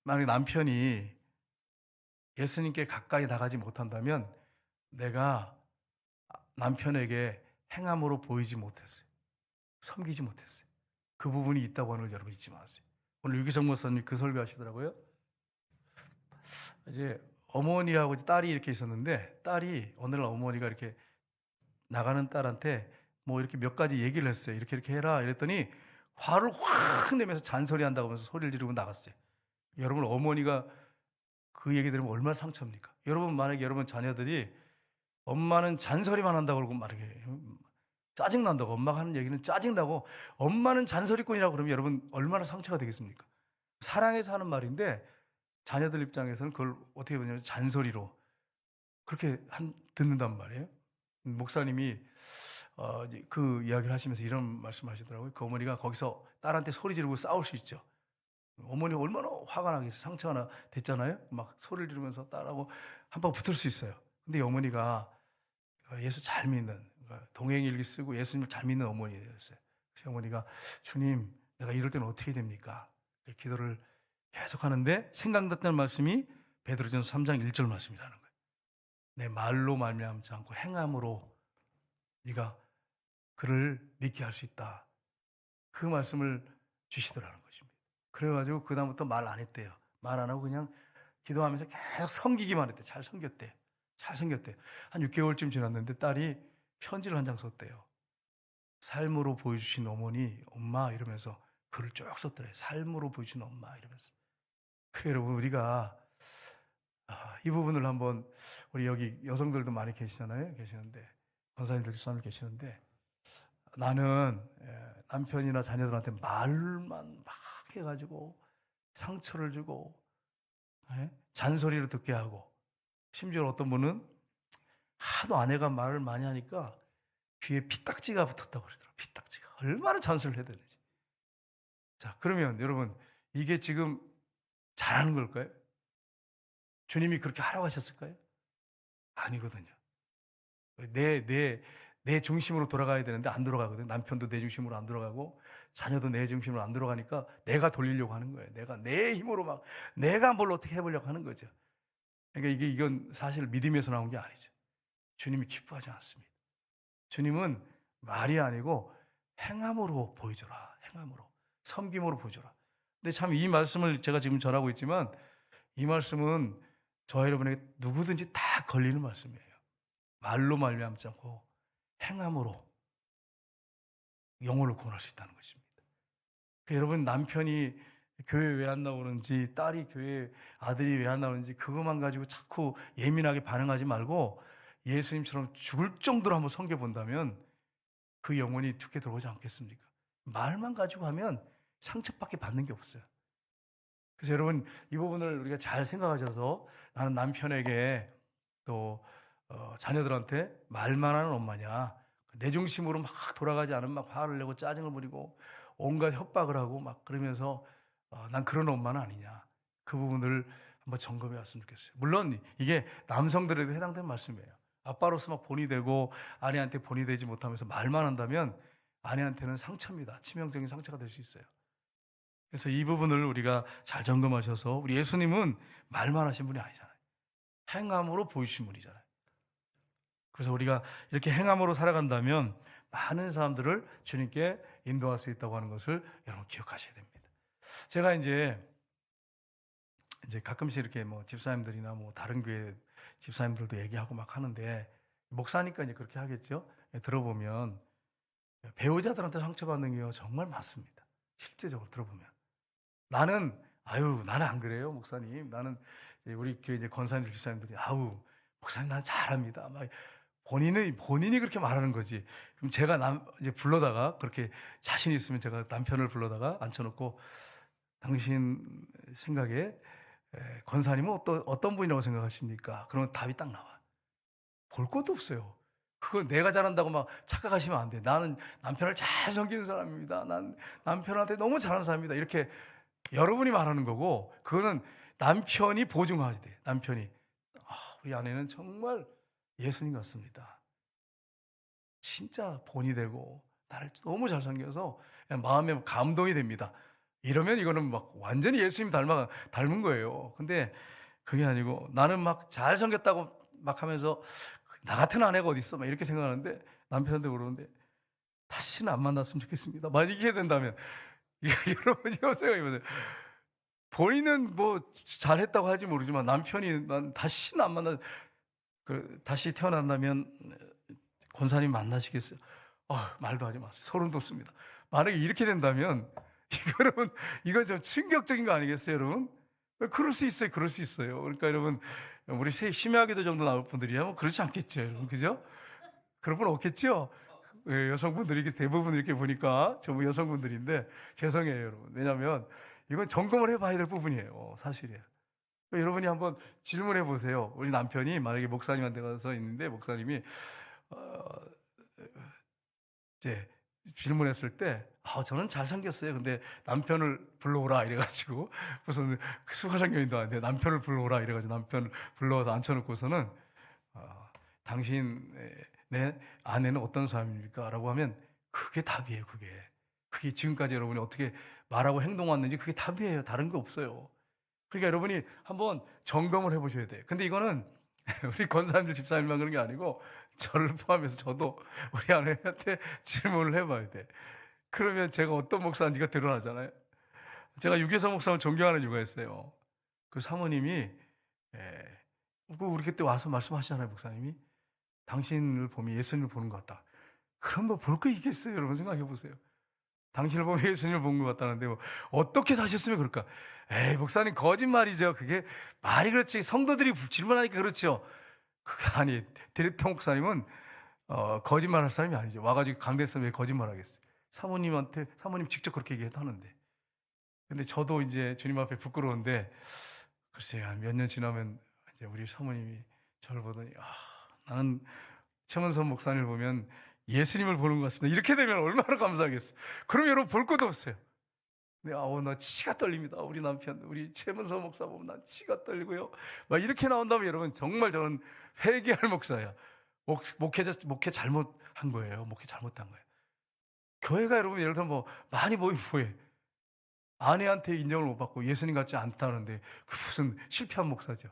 만약 남편이 예수님께 가까이 나가지 못한다면 내가 남편에게 행함으로 보이지 못했어요. 섬기지 못했어요. 그 부분이 있다고 하는 걸 여러분 잊지 마세요. 오늘 유기성 목사님 그 설교하시더라고요. 이제 어머니하고 딸이 이렇게 있었는데 딸이 어느 날 어머니가 이렇게 나가는 딸한테 뭐 이렇게 몇 가지 얘기를 했어요. 이렇게 해라 이랬더니 화를 확 내면서 잔소리한다고 하면서 소리를 지르고 나갔어요. 여러분 어머니가 그 얘기 들으면 얼마나 상처입니까? 여러분 만약에 여러분 자녀들이 엄마는 잔소리만 한다고 그러고 말이게 짜증난다고, 엄마가 하는 얘기는 짜증나고 엄마는 잔소리꾼이라고 그러면 여러분 얼마나 상처가 되겠습니까? 사랑해서 하는 말인데 자녀들 입장에서는 그걸 어떻게 보냐면 잔소리로 그렇게 듣는단 말이에요. 목사님이 그 이야기를 하시면서 이런 말씀하시더라고요. 그 어머니가 거기서 딸한테 소리 지르고 싸울 수 있죠. 어머니 얼마나 화가 나겠어요. 상처 하나 됐잖아요. 막 소리를 지르면서 딸하고 한 방 붙을 수 있어요. 근데 이 어머니가 예수 잘 믿는, 그러니까 동행일기 쓰고 예수님을 잘 믿는 어머니였어요. 그래서 어머니가 주님, 내가 이럴 때는 어떻게 됩니까? 기도를 계속 하는데 생각났던 말씀이 베드로전서 3장 1절 말씀이라는 거예요. 내 말로 말미암지 않고 행함으로 네가 그를 믿게 할 수 있다. 그 말씀을 주시더라는 것입니다. 그래가지고 그 다음부터 말 안 했대요. 말 안 하고 그냥 기도하면서 계속 섬기기만 했대. 잘 섬겼대. 잘 섬겼대. 한 6개월쯤 지났는데 딸이 편지를 한 장 썼대요. 삶으로 보여주신 어머니, 엄마 이러면서 글을 쭉 썼더래요. 삶으로 보여주신 엄마 이러면서. 그래 여러분, 우리가 이 부분을 한번, 우리 여기 여성들도 많이 계시잖아요. 계시는데 권사님들, 집사님 계시는데, 나는 남편이나 자녀들한테 말만 막 해가지고 상처를 주고 잔소리를 듣게 하고, 심지어 어떤 분은 하도 아내가 말을 많이 하니까 귀에 피딱지가 붙었다고 그러더라고요. 피딱지가. 얼마나 잔소리를 해야 되는지. 자, 그러면 여러분, 이게 지금 잘하는 걸까요? 주님이 그렇게 하라고 하셨을까요? 아니거든요. 내 중심으로 돌아가야 되는데 안 돌아가거든요. 남편도 내 중심으로 안 돌아가고 자녀도 내 중심으로 안 돌아가니까 내가 돌리려고 하는 거예요. 내가 내 힘으로 막 내가 뭘 어떻게 해보려고 하는 거죠. 그러니까 이건 사실 믿음에서 나온 게 아니죠. 주님이 기뻐하지 않습니다. 주님은 말이 아니고 행함으로 보여줘라. 행함으로. 섬김으로 보여줘라. 근데 참 이 말씀을 제가 지금 전하고 있지만 이 말씀은 저와 여러분에게 누구든지 다 걸리는 말씀이에요. 말로 말미암지 않고 행함으로 영혼을 구원할 수 있다는 것입니다. 그러니까 여러분, 남편이 교회 왜 안 나오는지, 딸이 교회 아들이 왜 안 나오는지 그것만 가지고 자꾸 예민하게 반응하지 말고 예수님처럼 죽을 정도로 한번 섬겨본다면 그 영혼이 죽게 들어오지 않겠습니까? 말만 가지고 하면 상처밖에 받는 게 없어요. 그래서 여러분, 이 부분을 우리가 잘 생각하셔서 나는 남편에게 또 자녀들한테 말만 하는 엄마냐, 내 중심으로 막 돌아가지 않으면 막 화를 내고 짜증을 부리고 온갖 협박을 하고 막 그러면서 난 그런 엄마는 아니냐, 그 부분을 한번 점검해 왔으면 좋겠어요. 물론 이게 남성들에도 해당되는 말씀이에요. 아빠로서 막 본이 되고 아내한테 본이 되지 못하면서 말만 한다면 아내한테는 상처입니다. 치명적인 상처가 될 수 있어요. 그래서 이 부분을 우리가 잘 점검하셔서, 우리 예수님은 말만 하신 분이 아니잖아요. 행함으로 보이신 분이잖아요. 그래서 우리가 이렇게 행함으로 살아간다면 많은 사람들을 주님께 인도할 수 있다고 하는 것을 여러분 기억하셔야 됩니다. 제가 이제 가끔씩 이렇게 뭐 집사님들이나 뭐 다른 교회 집사님들도 얘기하고 막 하는데, 목사니까 이제 그렇게 하겠죠. 들어보면 배우자들한테 상처받는 경우가 정말 많습니다. 실제적으로 들어보면. 나는 안 그래요, 목사님. 나는 우리 교회 이제 권사님들, 집사님들이 목사님 나는 잘합니다. 막 본인이 그렇게 말하는 거지. 그럼 제가 이제 불러다가 그렇게 자신 있으면 제가 남편을 불러다가 앉혀놓고, 당신 생각에 권사님은 어떤 분이라고 생각하십니까? 그러면 답이 딱 나와. 볼 것도 없어요. 그건 내가 잘한다고 막 착각하시면 안 돼. 나는 남편을 잘 섬기는 사람입니다. 난 남편한테 너무 잘하는 사람입니다. 이렇게 여러분이 말하는 거고, 그거는 남편이 보증하지 돼. 남편이 우리 아내는 정말 예수님 같습니다. 진짜 본이 되고 나를 너무 잘 섬겨서 그냥 마음에 감동이 됩니다. 이러면 이거는 막 완전히 예수님 닮은 거예요. 근데 그게 아니고 나는 막 잘 섬겼다고 막 하면서 나 같은 아내가 어디 있어? 막 이렇게 생각하는데 남편한테 그러는데 다시는 안 만났으면 좋겠습니다. 만약 이게 된다면 여러분 이거 생각해보세요. 본인은 뭐 잘했다고 하지 모르지만 남편이 난 다시는 안 만나, 다시 태어난다면 권사님 만나시겠어요? 말도 하지 마세요. 소름 돋습니다. 만약에 이렇게 된다면 이건 좀 충격적인 거 아니겠어요, 여러분? 그럴 수 있어요. 그럴 수 있어요. 그러니까 여러분, 우리 심야기도 정도 나올 분들이야 뭐 그렇지 않겠죠, 여러분. 그죠? 그런 분 없겠죠? 여성분들이 이렇게 대부분 이렇게 보니까 전부 여성분들인데 죄송해요, 여러분. 왜냐하면 이건 점검을 해봐야 될 부분이에요, 사실이에요. 그러니까 여러분이 한번 질문해 보세요. 우리 남편이 만약에 목사님한테 가서 있는데 목사님이 이제 질문했을 때 저는 잘생겼어요. 근데 남편을 불러오라 이래가지고 무슨 수가장교인도 아닌데 남편을 불러오라 이래가지고 남편을 불러와서 앉혀놓고서는 당신의 내 아내는 어떤 사람입니까? 라고 하면 그게 답이에요. 그게 지금까지 여러분이 어떻게 말하고 행동했는지 그게 답이에요. 다른 게 없어요. 그러니까 여러분이 한번 점검을 해보셔야 돼요. 근데 이거는 우리 권사님들 집사님만 그런 게 아니고 저를 포함해서 저도 우리 아내한테 질문을 해봐야 돼. 그러면 제가 어떤 목사인지가 드러나잖아요. 제가 유계성 목사를 존경하는 이유가 있어요. 그 사모님이 우리 그때 와서 말씀하시잖아요. 목사님이 당신을 보면 예수님을 보는 것 같다. 그럼 뭐 볼 거 있겠어요? 여러분 생각해 보세요. 당신을 보면 예수님을 본 것 같다는데 어떻게 사셨으면 그럴까? 에이 목사님 거짓말이죠. 그게 말이 그렇지. 성도들이 질문하니까 그렇죠. 그게 아니. 데리터 목사님은 거짓말할 사람이 아니죠. 와가지고 강대에서 왜 거짓말하겠어요? 사모님 직접 그렇게 얘기하는데. 근데 저도 이제 주님 앞에 부끄러운데 글쎄요 몇 년 지나면 이제 우리 사모님이 저를 보더니 나는 최문선 목사님을 보면 예수님을 보는 것 같습니다. 이렇게 되면 얼마나 감사하겠어요. 그럼 여러분 볼 것도 없어요. 근데 나 치가 떨립니다. 우리 남편, 우리 최문선 목사 보면 난 치가 떨리고요. 막 이렇게 나온다면 여러분 정말 저는 회개할 목사야. 목회 잘못한 거예요. 목회 잘못한 거예요. 교회가 여러분 예를 들면 뭐 많이 모이면 뭐해. 아내한테 인정을 못 받고 예수님 같지 않다는데 그 무슨 실패한 목사죠.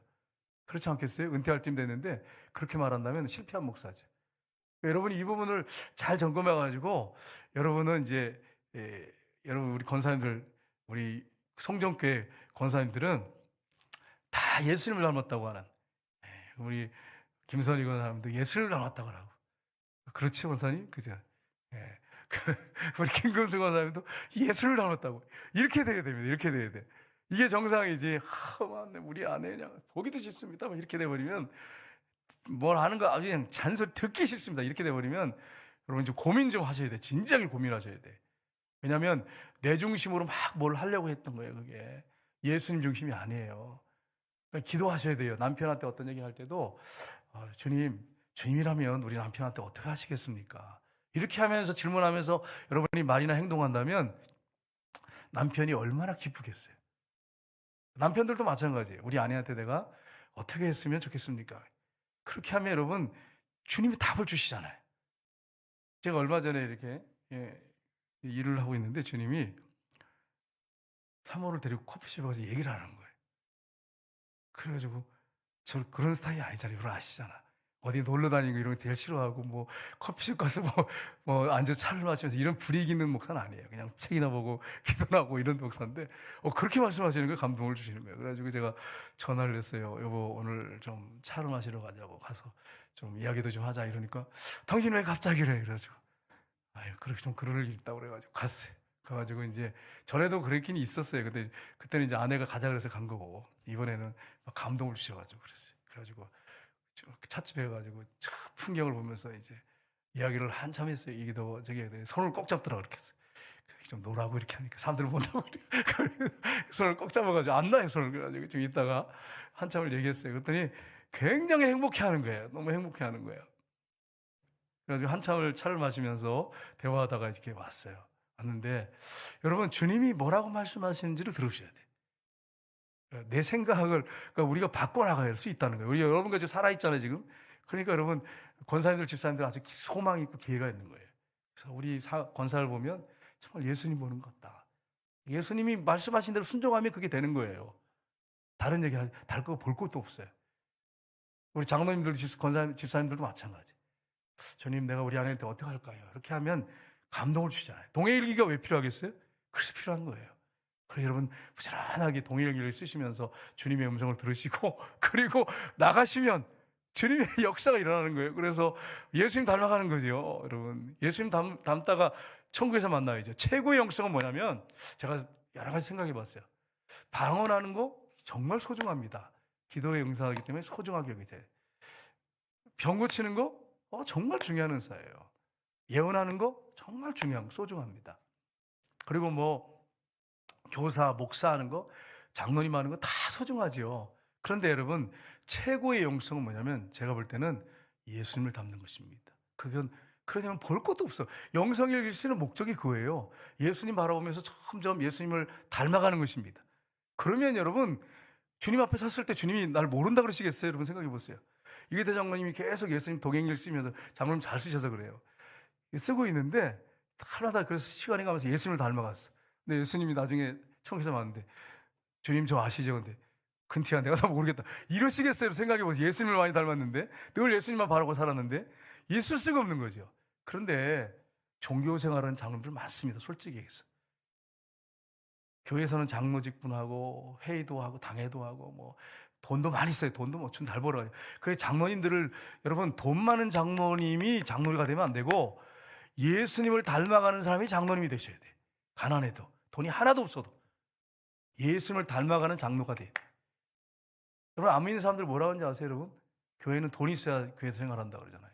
그렇지 않겠어요? 은퇴할 쯤 됐는데 그렇게 말한다면 실패한 목사죠. 여러분이 이 부분을 잘 점검해가지고 여러분은 이제 여러분 우리 권사님들 우리 성정교회 권사님들은 다 예수님을 닮았다고 하는 우리 김선희 권사님도 예수님을 닮았다고 하고 그렇지 권사님? 그죠? 우리 김금수 권사님도 예수를 닮았다고 이렇게 돼야 됩니다. 이렇게 돼야 돼. 이게 정상이지. 맞네 우리 아내 그냥 보기도 싫습니다. 이렇게 돼버리면 뭘 하는 거 아주 그냥 잔소리 듣기 싫습니다. 이렇게 돼버리면 여러분 좀 고민 좀 하셔야 돼. 진작에 고민하셔야 돼. 왜냐하면 내 중심으로 막 뭘 하려고 했던 거예요. 그게 예수님 중심이 아니에요. 그러니까 기도하셔야 돼요. 남편한테 어떤 얘기 할 때도 주님이라면 우리 남편한테 어떻게 하시겠습니까? 이렇게 하면서 질문하면서 여러분이 말이나 행동한다면 남편이 얼마나 기쁘겠어요. 남편들도 마찬가지예요. 우리 아내한테 내가 어떻게 했으면 좋겠습니까? 그렇게 하면 여러분 주님이 답을 주시잖아요. 제가 얼마 전에 이렇게 일을 하고 있는데 주님이 사모를 데리고 커피숍에 가서 얘기를 하는 거예요. 그래가지고 저 그런 스타일이 아니잖아요. 여러분 아시잖아. 어디 놀러 다니고 이런 거 되게 싫어하고 뭐 커피숍 가서 뭐 앉아 차를 마시면서 이런 분위기 있는 목사는 아니에요. 그냥 책이나 보고 기도나 하고 이런 목사인데 그렇게 말씀하시는 거예요. 감동을 주시는 거예요. 그래가지고 제가 전화를 했어요. 여보 오늘 좀 차를 마시러 가자고 가서 좀 이야기도 좀 하자 이러니까 당신 왜 갑자기 그래? 그래가지고 그렇게 좀 그럴 일 있다고 그래가지고 갔어요. 가가지고 이제 전에도 그랬긴 있었어요. 그때는 이제 아내가 가자 그래서 간 거고 이번에는 막 감동을 주셔가지고 그랬어요. 그래가지고 찻집에 가가지고 풍경을 보면서 이제 이야기를 한참 했어요. 이게도 저기 손을 꼭 잡더라고 그렇게 했어요. 좀 노라고 이렇게 하니까 사람들 본다고 그래. 손을 꼭 잡아가지고 안 나요 손을. 그래가지고 좀 있다가 한참을 얘기했어요. 그랬더니 굉장히 행복해하는 거예요. 너무 행복해하는 거예요. 그래가지고 한참을 차를 마시면서 대화하다가 이렇게 왔어요. 왔는데 여러분 주님이 뭐라고 말씀하시는지를 들으셔야 돼. 내 생각을 그러니까 우리가 바꿔나갈 수 있다는 거예요. 우리 여러분과 지금 살아있잖아요 지금. 그러니까 여러분 권사님들 집사님들 아주 소망이 있고 기회가 있는 거예요. 그래서 우리 권사를 보면 정말 예수님 보는 것 같다. 예수님이 말씀하신 대로 순종하면 그게 되는 거예요. 다른 얘기 다를 거 볼 것도 없어요. 우리 장로님들 권사님 집사님들도 마찬가지. 주님 내가 우리 아내한테 어떻게 할까요? 이렇게 하면 감동을 주잖아요. 동해일기가 왜 필요하겠어요? 그래서 필요한 거예요. 그래서 여러분 부지런하게 동해일기를 쓰시면서 주님의 음성을 들으시고 그리고 나가시면 주님의 역사가 일어나는 거예요. 그래서 예수님 닮아가는 거죠. 여러분 예수님 닮다가 천국에서 만나야죠. 최고의 영성은 뭐냐면 제가 여러 가지 생각해 봤어요. 방언하는 거 정말 소중합니다. 기도에 응답하기 때문에 소중하게 여기 돼. 병 고치는 거 정말 중요한 은사예요. 예언하는 거 정말 소중합니다. 그리고 뭐 교사, 목사하는 거, 장로님 하는 거 다 소중하죠. 그런데 여러분 최고의 영성은 뭐냐면 제가 볼 때는 예수님을 닮는 것입니다. 그건 그러냐면 볼 것도 없어. 영성을 읽으시는 목적이 그거예요. 예수님 바라보면서 점점 예수님을 닮아가는 것입니다. 그러면 여러분, 주님 앞에 섰을 때 주님이 날 모른다 그러시겠어요? 여러분 생각해 보세요. 이계대 장로님이 계속 예수님 동행기를 쓰면서, 장로님 잘 쓰셔서 그래요. 쓰고 있는데 하나다 그래서 시간이 가면서 예수님을 닮아갔어. 근데 예수님이 나중에 청에서 왔는데, 주님 저 아시죠? 근데 근티야 내가 다 모르겠다 이러시겠어요? 생각해 보세요. 예수님을 많이 닮았는데, 늘 예수님만 바라고 살았는데 있을 수가 없는 거죠. 그런데 종교 생활하는 장로들 많습니다. 솔직히 얘기해서 교회에서는 장로직분하고 회의도 하고 당회도 하고 뭐 돈도 많이 써요. 돈도 뭐 좀 잘 벌어요. 그래 장로님들을, 여러분 돈 많은 장로님이 장로가 되면 안 되고 예수님을 닮아가는 사람이 장로님이 되셔야 돼. 가난해도 돈이 하나도 없어도 예수님을 닮아가는 장로가 돼야 돼. 여러분 안 믿는 사람들 뭐라고 하는지 아세요? 여러분 교회는 돈이 있어야 교회에서 생활한다 그러잖아요.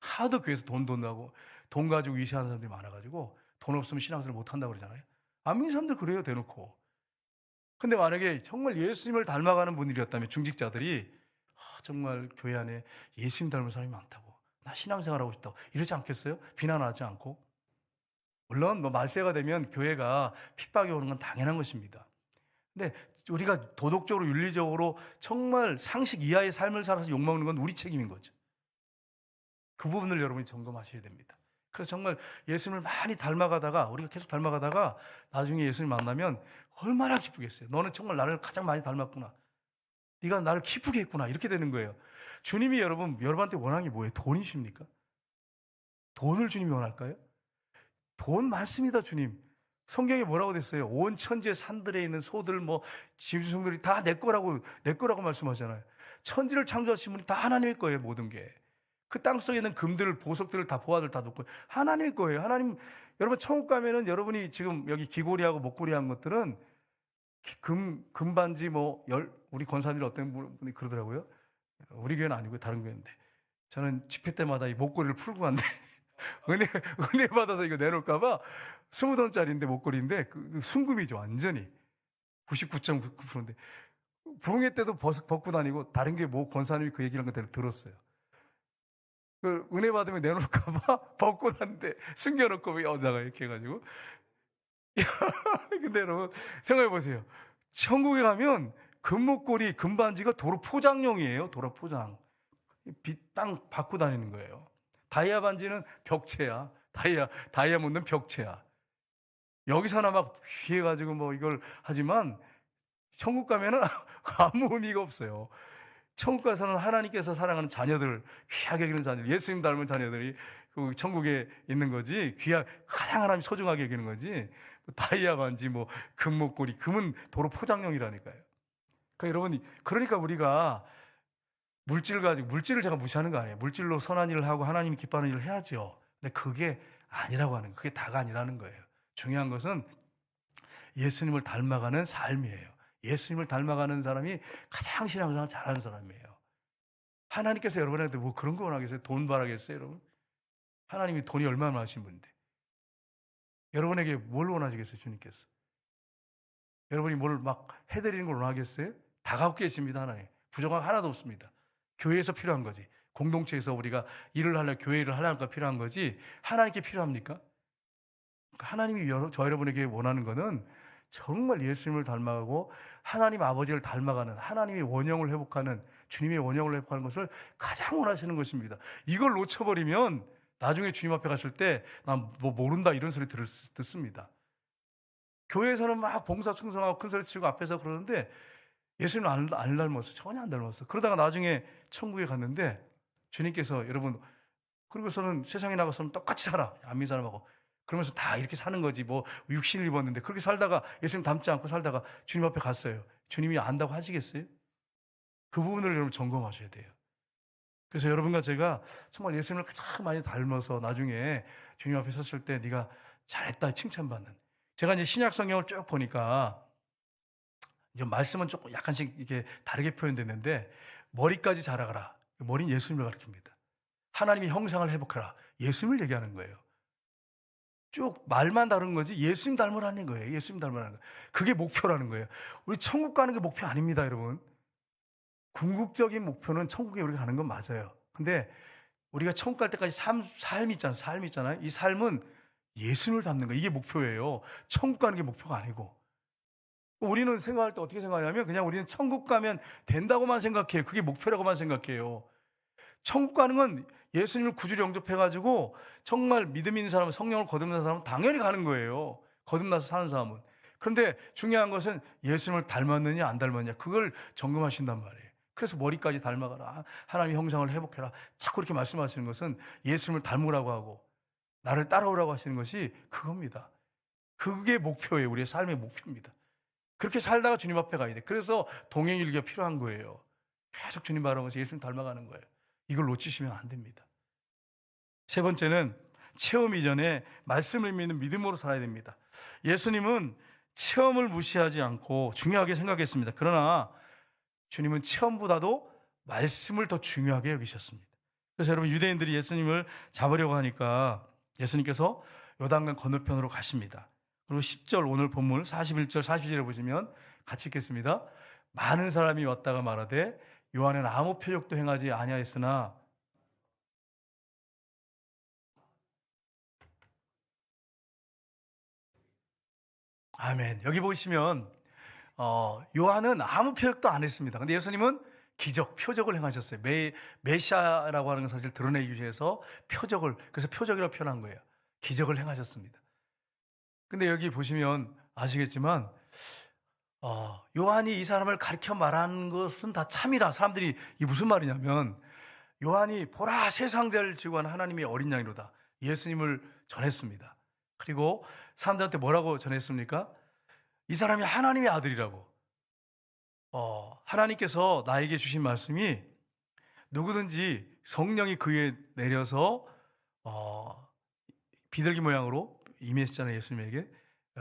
하도 교회에서 돈 하고 돈 가지고 위시하는 사람들이 많아가지고 돈 없으면 신앙생활 못한다 그러잖아요. 안 믿는 사람들 그래요, 대놓고. 근데 만약에 정말 예수님을 닮아가는 분들이었다면, 중직자들이 정말 교회 안에 예수님 닮은 사람이 많다고, 나 신앙생활하고 싶다고 이러지 않겠어요? 비난하지 않고. 물론 뭐 말세가 되면 교회가 핍박이 오는 건 당연한 것입니다. 근데 우리가 도덕적으로 윤리적으로 정말 상식 이하의 삶을 살아서 욕먹는 건 우리 책임인 거죠. 그 부분을 여러분이 점검하셔야 됩니다. 그래서 정말 예수님을 많이 닮아가다가, 우리가 계속 닮아가다가 나중에 예수님 만나면 얼마나 기쁘겠어요. 너는 정말 나를 가장 많이 닮았구나, 네가 나를 기쁘게 했구나, 이렇게 되는 거예요. 주님이 여러분한테 원하는 게 뭐예요? 돈이십니까? 돈을 주님이 원할까요? 돈 많습니다. 주님 성경에 뭐라고 됐어요? 온 천지의 산들에 있는 소들 뭐 짐승들이 다 내 거라고 말씀하잖아요. 천지를 창조하신 분이 다 하나님일 거예요. 모든 게 그 땅속에 있는 금들, 보석들을 다, 보화들 다 놓고 하나님일 거예요. 하나님. 여러분 천국 가면은 여러분이 지금 여기 귀고리하고 목걸이 한 것들은 금반지 뭐 우리 권사님들 어떤 분이 그러더라고요. 우리 교회는 아니고 다른 교회인데, 저는 집회 때마다 이 목걸이를 풀고 간대. 은혜 받아서 이거 내놓을까봐. 20원짜리인데 목걸이인데 그 순금이죠. 완전히 99.9%인데 부흥회 때도 벗고 다니고, 다른 게 뭐 권사님이 그 얘기를 한 거 들었어요. 그 은혜 받으면 내놓을까봐 벗고 다는데 숨겨놓고 어디다가 이렇게 해가지고. 근데 여러분 생각해 보세요. 천국에 가면 금목걸이, 금반지가 도로 포장용이에요. 도로 포장. 땅 받고 다니는 거예요. 다이아 반지는 벽체야. 다이아몬드는 벽체야. 여기서나 막 귀해가지고 뭐 이걸 하지만 천국 가면은 아무 의미가 없어요. 천국 가서는 하나님께서 사랑하는 자녀들, 귀하게 여기는 자녀들, 예수님 닮은 자녀들이 그 천국에 있는 거지, 가장 하나님 소중하게 여기는 거지. 다이아 반지, 뭐 금목걸이, 금은 도로 포장용이라니까요. 그러니까 여러분, 그러니까 우리가 물질을 제가 무시하는 거 아니에요. 물질로 선한 일을 하고 하나님이 기뻐하는 일을 해야죠. 근데 그게 아니라고 하는 거예요. 그게 다가 아니라는 거예요. 중요한 것은 예수님을 닮아가는 삶이에요. 예수님을 닮아가는 사람이 가장 신앙생활 잘하는 사람이에요. 하나님께서 여러분한테 뭐 그런 거 원하겠어요? 돈 바라겠어요, 여러분? 하나님이 돈이 얼마나 많으신 분인데 여러분에게 뭘 원하시겠어요, 주님께서? 여러분이 뭘 막 해드리는 걸 원하겠어요? 다 갖고 계십니다, 하나님. 부족한 거 하나도 없습니다. 교회에서 필요한 거지, 공동체에서 우리가 일을 하려, 교회 일을 하려니까 필요한 거지, 하나님께 필요합니까? 하나님이 저 여러분에게 원하는 거는 정말 예수님을 닮아가고 하나님 아버지를 닮아가는, 하나님의 원형을 회복하는, 주님의 원형을 회복하는 것을 가장 원하시는 것입니다. 이걸 놓쳐버리면 나중에 주님 앞에 갔을 때 난 뭐 모른다 이런 소리 듣습니다. 교회에서는 막 봉사 충성하고 큰 소리 치고 앞에서 그러는데 예수님을 안 닮았어. 전혀 안 닮았어. 그러다가 나중에 천국에 갔는데 주님께서, 여러분 그리고서는 세상에 나가서는 똑같이 살아, 안 믿는 사람하고. 그러면서 다 이렇게 사는 거지. 뭐 육신을 입었는데 그렇게 살다가 예수님 닮지 않고 살다가 주님 앞에 갔어요. 주님이 안다고 하시겠어요? 그 부분을 여러분 점검하셔야 돼요. 그래서 여러분과 제가 정말 예수님을 가장 많이 닮아서 나중에 주님 앞에 섰을 때 네가 잘했다 칭찬받는. 제가 이제 신약 성경을 쭉 보니까 이제 말씀은 조금 약간씩 이렇게 다르게 표현됐는데, 머리까지 자라가라, 머리는 예수님을 가리킵니다. 하나님의 형상을 회복하라, 예수님을 얘기하는 거예요. 쭉 말만 다른 거지 예수님 닮으라는 거예요. 예수님 닮으라는 거예요. 그게 목표라는 거예요. 우리 천국 가는 게 목표 아닙니다, 여러분. 궁극적인 목표는 천국에 우리가 가는 건 맞아요. 근데 우리가 천국 갈 때까지 삶 있잖아요. 이 삶은 예수님을 닮는 거, 이게 목표예요. 천국 가는 게 목표가 아니고. 우리는 생각할 때 어떻게 생각하냐면 그냥 우리는 천국 가면 된다고만 생각해요. 그게 목표라고만 생각해요. 천국 가는 건 예수님을 구주로 영접해가지고 정말 믿음 있는 사람은, 성령을 거듭난 사람은 당연히 가는 거예요. 거듭나서 사는 사람은. 그런데 중요한 것은 예수님을 닮았느냐 안 닮았느냐, 그걸 점검하신단 말이에요. 그래서 머리까지 닮아가라, 하나님의 형상을 회복해라, 자꾸 이렇게 말씀하시는 것은 예수님을 닮으라고 하고 나를 따라오라고 하시는 것이 그겁니다. 그게 목표예요. 우리의 삶의 목표입니다. 그렇게 살다가 주님 앞에 가야 돼. 그래서 동행일기가 필요한 거예요. 계속 주님 바라보면서 예수님 닮아가는 거예요. 이걸 놓치시면 안 됩니다. 세 번째는 체험 이전에 말씀을 믿는 믿음으로 살아야 됩니다. 예수님은 체험을 무시하지 않고 중요하게 생각했습니다. 그러나 주님은 체험보다도 말씀을 더 중요하게 여기셨습니다. 그래서 여러분, 유대인들이 예수님을 잡으려고 하니까 예수님께서 요단강 건너편으로 가십니다. 그리고 10절, 오늘 본문 41절 42절에 보시면 같이 읽겠습니다. 많은 사람이 왔다가 말하되 요한은 아무 표적도 행하지 아니하였으나 아멘. 여기 보시면 요한은 아무 표적도 안 했습니다. 근데 예수님은 기적, 표적을 행하셨어요. 메시아라고 하는 건 사실 드러내기 위해서 표적을, 그래서 표적이라고 표현한 거예요. 기적을 행하셨습니다. 근데 여기 보시면 아시겠지만 요한이 이 사람을 가리켜 말한 것은 다 참이라. 사람들이 이게 무슨 말이냐면, 요한이 보라 세상자를 지고 하는 하나님의 어린 양이로다, 예수님을 전했습니다. 그리고 사람들한테 뭐라고 전했습니까? 이 사람이 하나님의 아들이라고. 하나님께서 나에게 주신 말씀이 누구든지 성령이 그에 내려서 비둘기 모양으로 임했잖아요. 예수님에게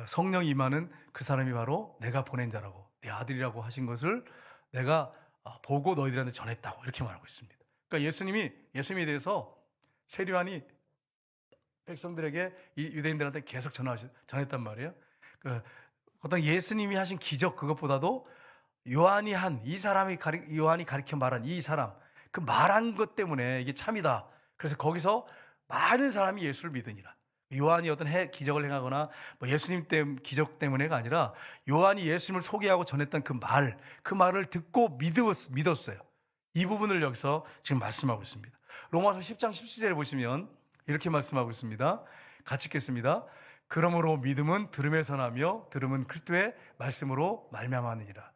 성령이 임하는 그 사람이 바로 내가 보낸 자라고, 내 아들이라고 하신 것을 내가 보고 너희들한테 전했다고, 이렇게 말하고 있습니다. 그러니까 예수님에 대해서 세례요한이 백성들에게, 이 유대인들한테 계속 전했단 말이에요. 그 어떤 예수님이 하신 기적, 그것보다도 요한이 가리켜 말한 이 사람, 그 말한 것 때문에 이게 참이다. 그래서 거기서 많은 사람이 예수를 믿으니라. 요한이 어떤 기적을 행하거나 뭐 예수님 기적 때문에가 아니라 요한이 예수님을 소개하고 전했던 그 말을 듣고 믿었어요. 이 부분을 여기서 지금 말씀하고 있습니다. 로마서 10장 17절에 보시면 이렇게 말씀하고 있습니다. 같이 읽겠습니다. 그러므로 믿음은 들음에서 나며 들음은 그리스도의 말씀으로 말미암았느니라.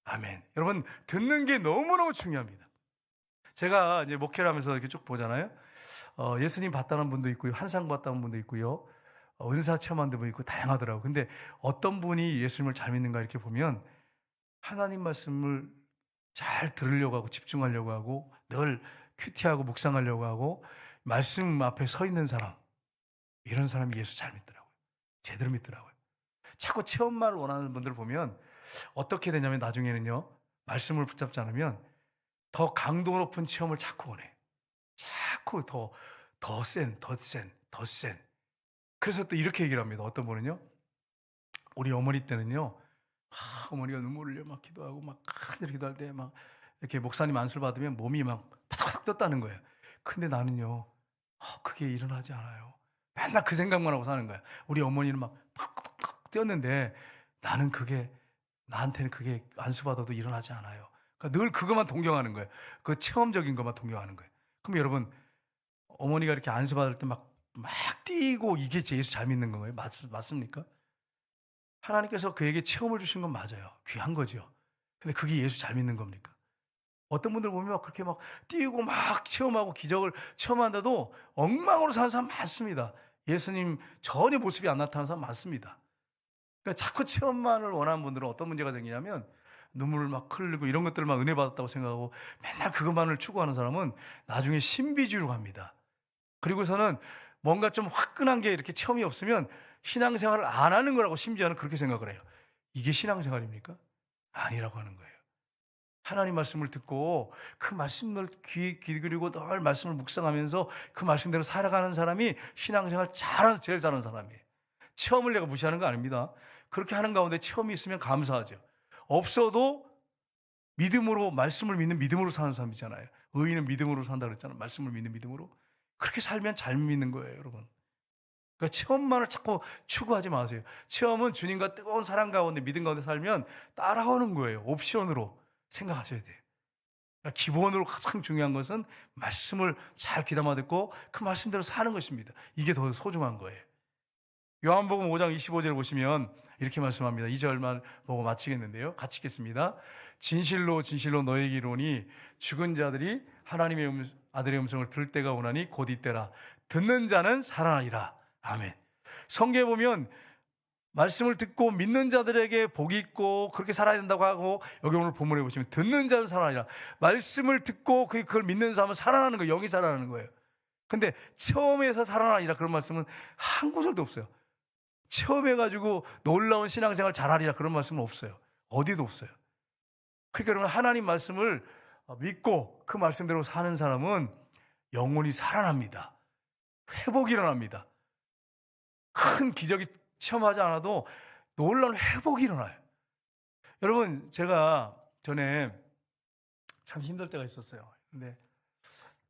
아멘. 여러분, 듣는 게 너무너무 중요합니다. 제가 이제 목회를 하면서 이렇게 쭉 보잖아요. 예수님 봤다는 분도 있고요, 환상 봤다는 분도 있고요, 은사 체험한 분도 있고, 다양하더라고요. 근데 어떤 분이 예수님을 잘 믿는가 이렇게 보면 하나님 말씀을 잘 들으려고 하고 집중하려고 하고 늘 큐티하고 묵상하려고 하고 말씀 앞에 서 있는 사람, 이런 사람이 예수 잘 믿더라고요. 제대로 믿더라고요. 자꾸 체험만을 원하는 분들을 보면 어떻게 되냐면 나중에는요, 말씀을 붙잡지 않으면 더 강도 높은 체험을 자꾸 원해. 자꾸 더 센. 그래서 또 이렇게 얘기를 합니다. 어떤 분은요, 우리 어머니 때는요, 어머니가 눈물을 흘려 막 기도하고 막 이렇게 기도할 때 막 이렇게 목사님 안수를 받으면 몸이 막 바닥바닥 떴다는 거예요. 근데 나는요, 그게 일어나지 않아요. 맨날 그 생각만 하고 사는 거야. 우리 어머니는 막 팍팍 뛰었는데 나한테는 그게 안수받아도 일어나지 않아요. 그러니까 늘 그것만 동경하는 거예요. 그 체험적인 것만 동경하는 거예요. 그럼 여러분, 어머니가 이렇게 안수받을 때 막 뛰고 이게 예수 잘 믿는 건가요? 맞습니까? 하나님께서 그에게 체험을 주신 건 맞아요. 귀한 거죠. 근데 그게 예수 잘 믿는 겁니까? 어떤 분들 보면 막 그렇게 막 뛰고 막 체험하고 기적을 체험한다도 엉망으로 사는 사람 많습니다. 예수님 전혀 모습이 안 나타나는 사람 많습니다. 그러니까 자꾸 체험만을 원하는 분들은 어떤 문제가 생기냐면 눈물을 막 흘리고 이런 것들을 막 은혜 받았다고 생각하고 맨날 그것만을 추구하는 사람은 나중에 신비주의로 갑니다. 그리고서는 뭔가 좀 화끈한 게 이렇게 체험이 없으면 신앙생활을 안 하는 거라고 심지어는 그렇게 생각을 해요. 이게 신앙생활입니까? 아니라고 하는 거예요. 하나님 말씀을 듣고 그 말씀을 귀 기울이고 늘 말씀을 묵상하면서 그 말씀대로 살아가는 사람이 신앙생활 제일 잘하는 사람이에요. 체험을 내가 무시하는 거 아닙니다. 그렇게 하는 가운데 체험이 있으면 감사하죠. 없어도 믿음으로, 말씀을 믿는 믿음으로 사는 사람이잖아요. 의인은 믿음으로 산다 그랬잖아요. 말씀을 믿는 믿음으로. 그렇게 살면 잘 믿는 거예요, 여러분. 그러니까 체험만을 자꾸 추구하지 마세요. 체험은 주님과 뜨거운 사랑 가운데, 믿음 가운데 살면 따라오는 거예요. 옵션으로 생각하셔야 돼요. 그러니까 기본으로 가장 중요한 것은 말씀을 잘 귀담아 듣고 그 말씀대로 사는 것입니다. 이게 더 소중한 거예요. 요한복음 5장 25절을 보시면 이렇게 말씀합니다. 2절만 보고 마치겠는데요. 같이 읽겠습니다. 진실로 진실로 너희에게 이르노니 죽은 자들이 하나님의 아들의 음성을 들을 때가 오나니 곧 이때라. 듣는 자는 살아나리라. 아멘. 성경에 보면 말씀을 듣고 믿는 자들에게 복이 있고 그렇게 살아야 된다고 하고, 여기 오늘 본문에 보시면 듣는 자는 살아나리라. 말씀을 듣고 그걸 믿는 사람은 살아나는 거예요. 영이 살아나는 거예요. 근데 체험에서 살아나리라 그런 말씀은 한 구절도 없어요. 체험해가지고 놀라운 신앙생활 잘하리라 그런 말씀은 없어요. 어디도 없어요. 그러니까 여러분, 하나님 말씀을 믿고 그 말씀대로 사는 사람은 영혼이 살아납니다. 회복이 일어납니다. 큰 기적이 체험하지 않아도 놀라운 회복이 일어나요. 여러분, 제가 전에 참 힘들 때가 있었어요. 근데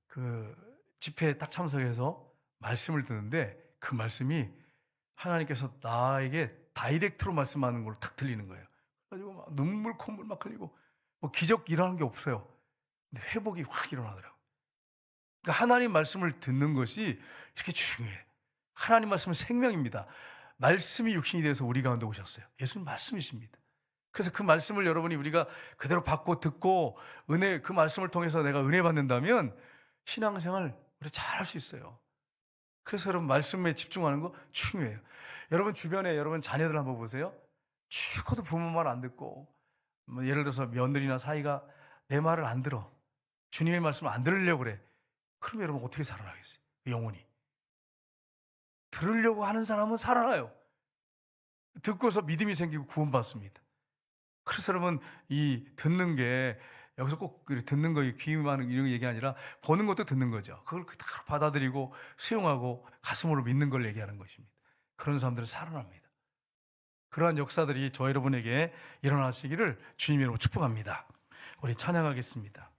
그 집회에 딱 참석해서 말씀을 듣는데 그 말씀이 하나님께서 나에게 다이렉트로 말씀하는 걸로 딱 들리는 거예요. 그래가지고 막 눈물 콧물 막 흘리고, 뭐 기적 일어나는 게 없어요. 근데 회복이 확 일어나더라고요. 그러니까 하나님 말씀을 듣는 것이 이렇게 중요해요. 하나님 말씀은 생명입니다. 말씀이 육신이 돼서 우리 가운데 오셨어요. 예수님 말씀이십니다. 그래서 그 말씀을 여러분이 우리가 그대로 받고 듣고 은혜, 그 말씀을 통해서 내가 은혜 받는다면 신앙생활 우리 잘할 수 있어요. 그래서 여러분, 말씀에 집중하는 거 중요해요. 여러분 주변에 여러분 자녀들 한번 보세요. 죽어도 부모 말 안 듣고, 뭐 예를 들어서 며느리나 사이가 내 말을 안 들어, 주님의 말씀을 안 들으려고 그래. 그럼 여러분 어떻게 살아나겠어요? 영혼이. 들으려고 하는 사람은 살아나요. 듣고서 믿음이 생기고 구원받습니다. 그래서 여러분, 이 듣는 게 여기서 꼭 듣는 거, 귀만 이런 얘기 아니라 보는 것도 듣는 거죠. 그걸 다 받아들이고 수용하고 가슴으로 믿는 걸 얘기하는 것입니다. 그런 사람들은 살아납니다. 그러한 역사들이 저 여러분에게 일어나시기를 주님의 이름으로 축복합니다. 우리 찬양하겠습니다.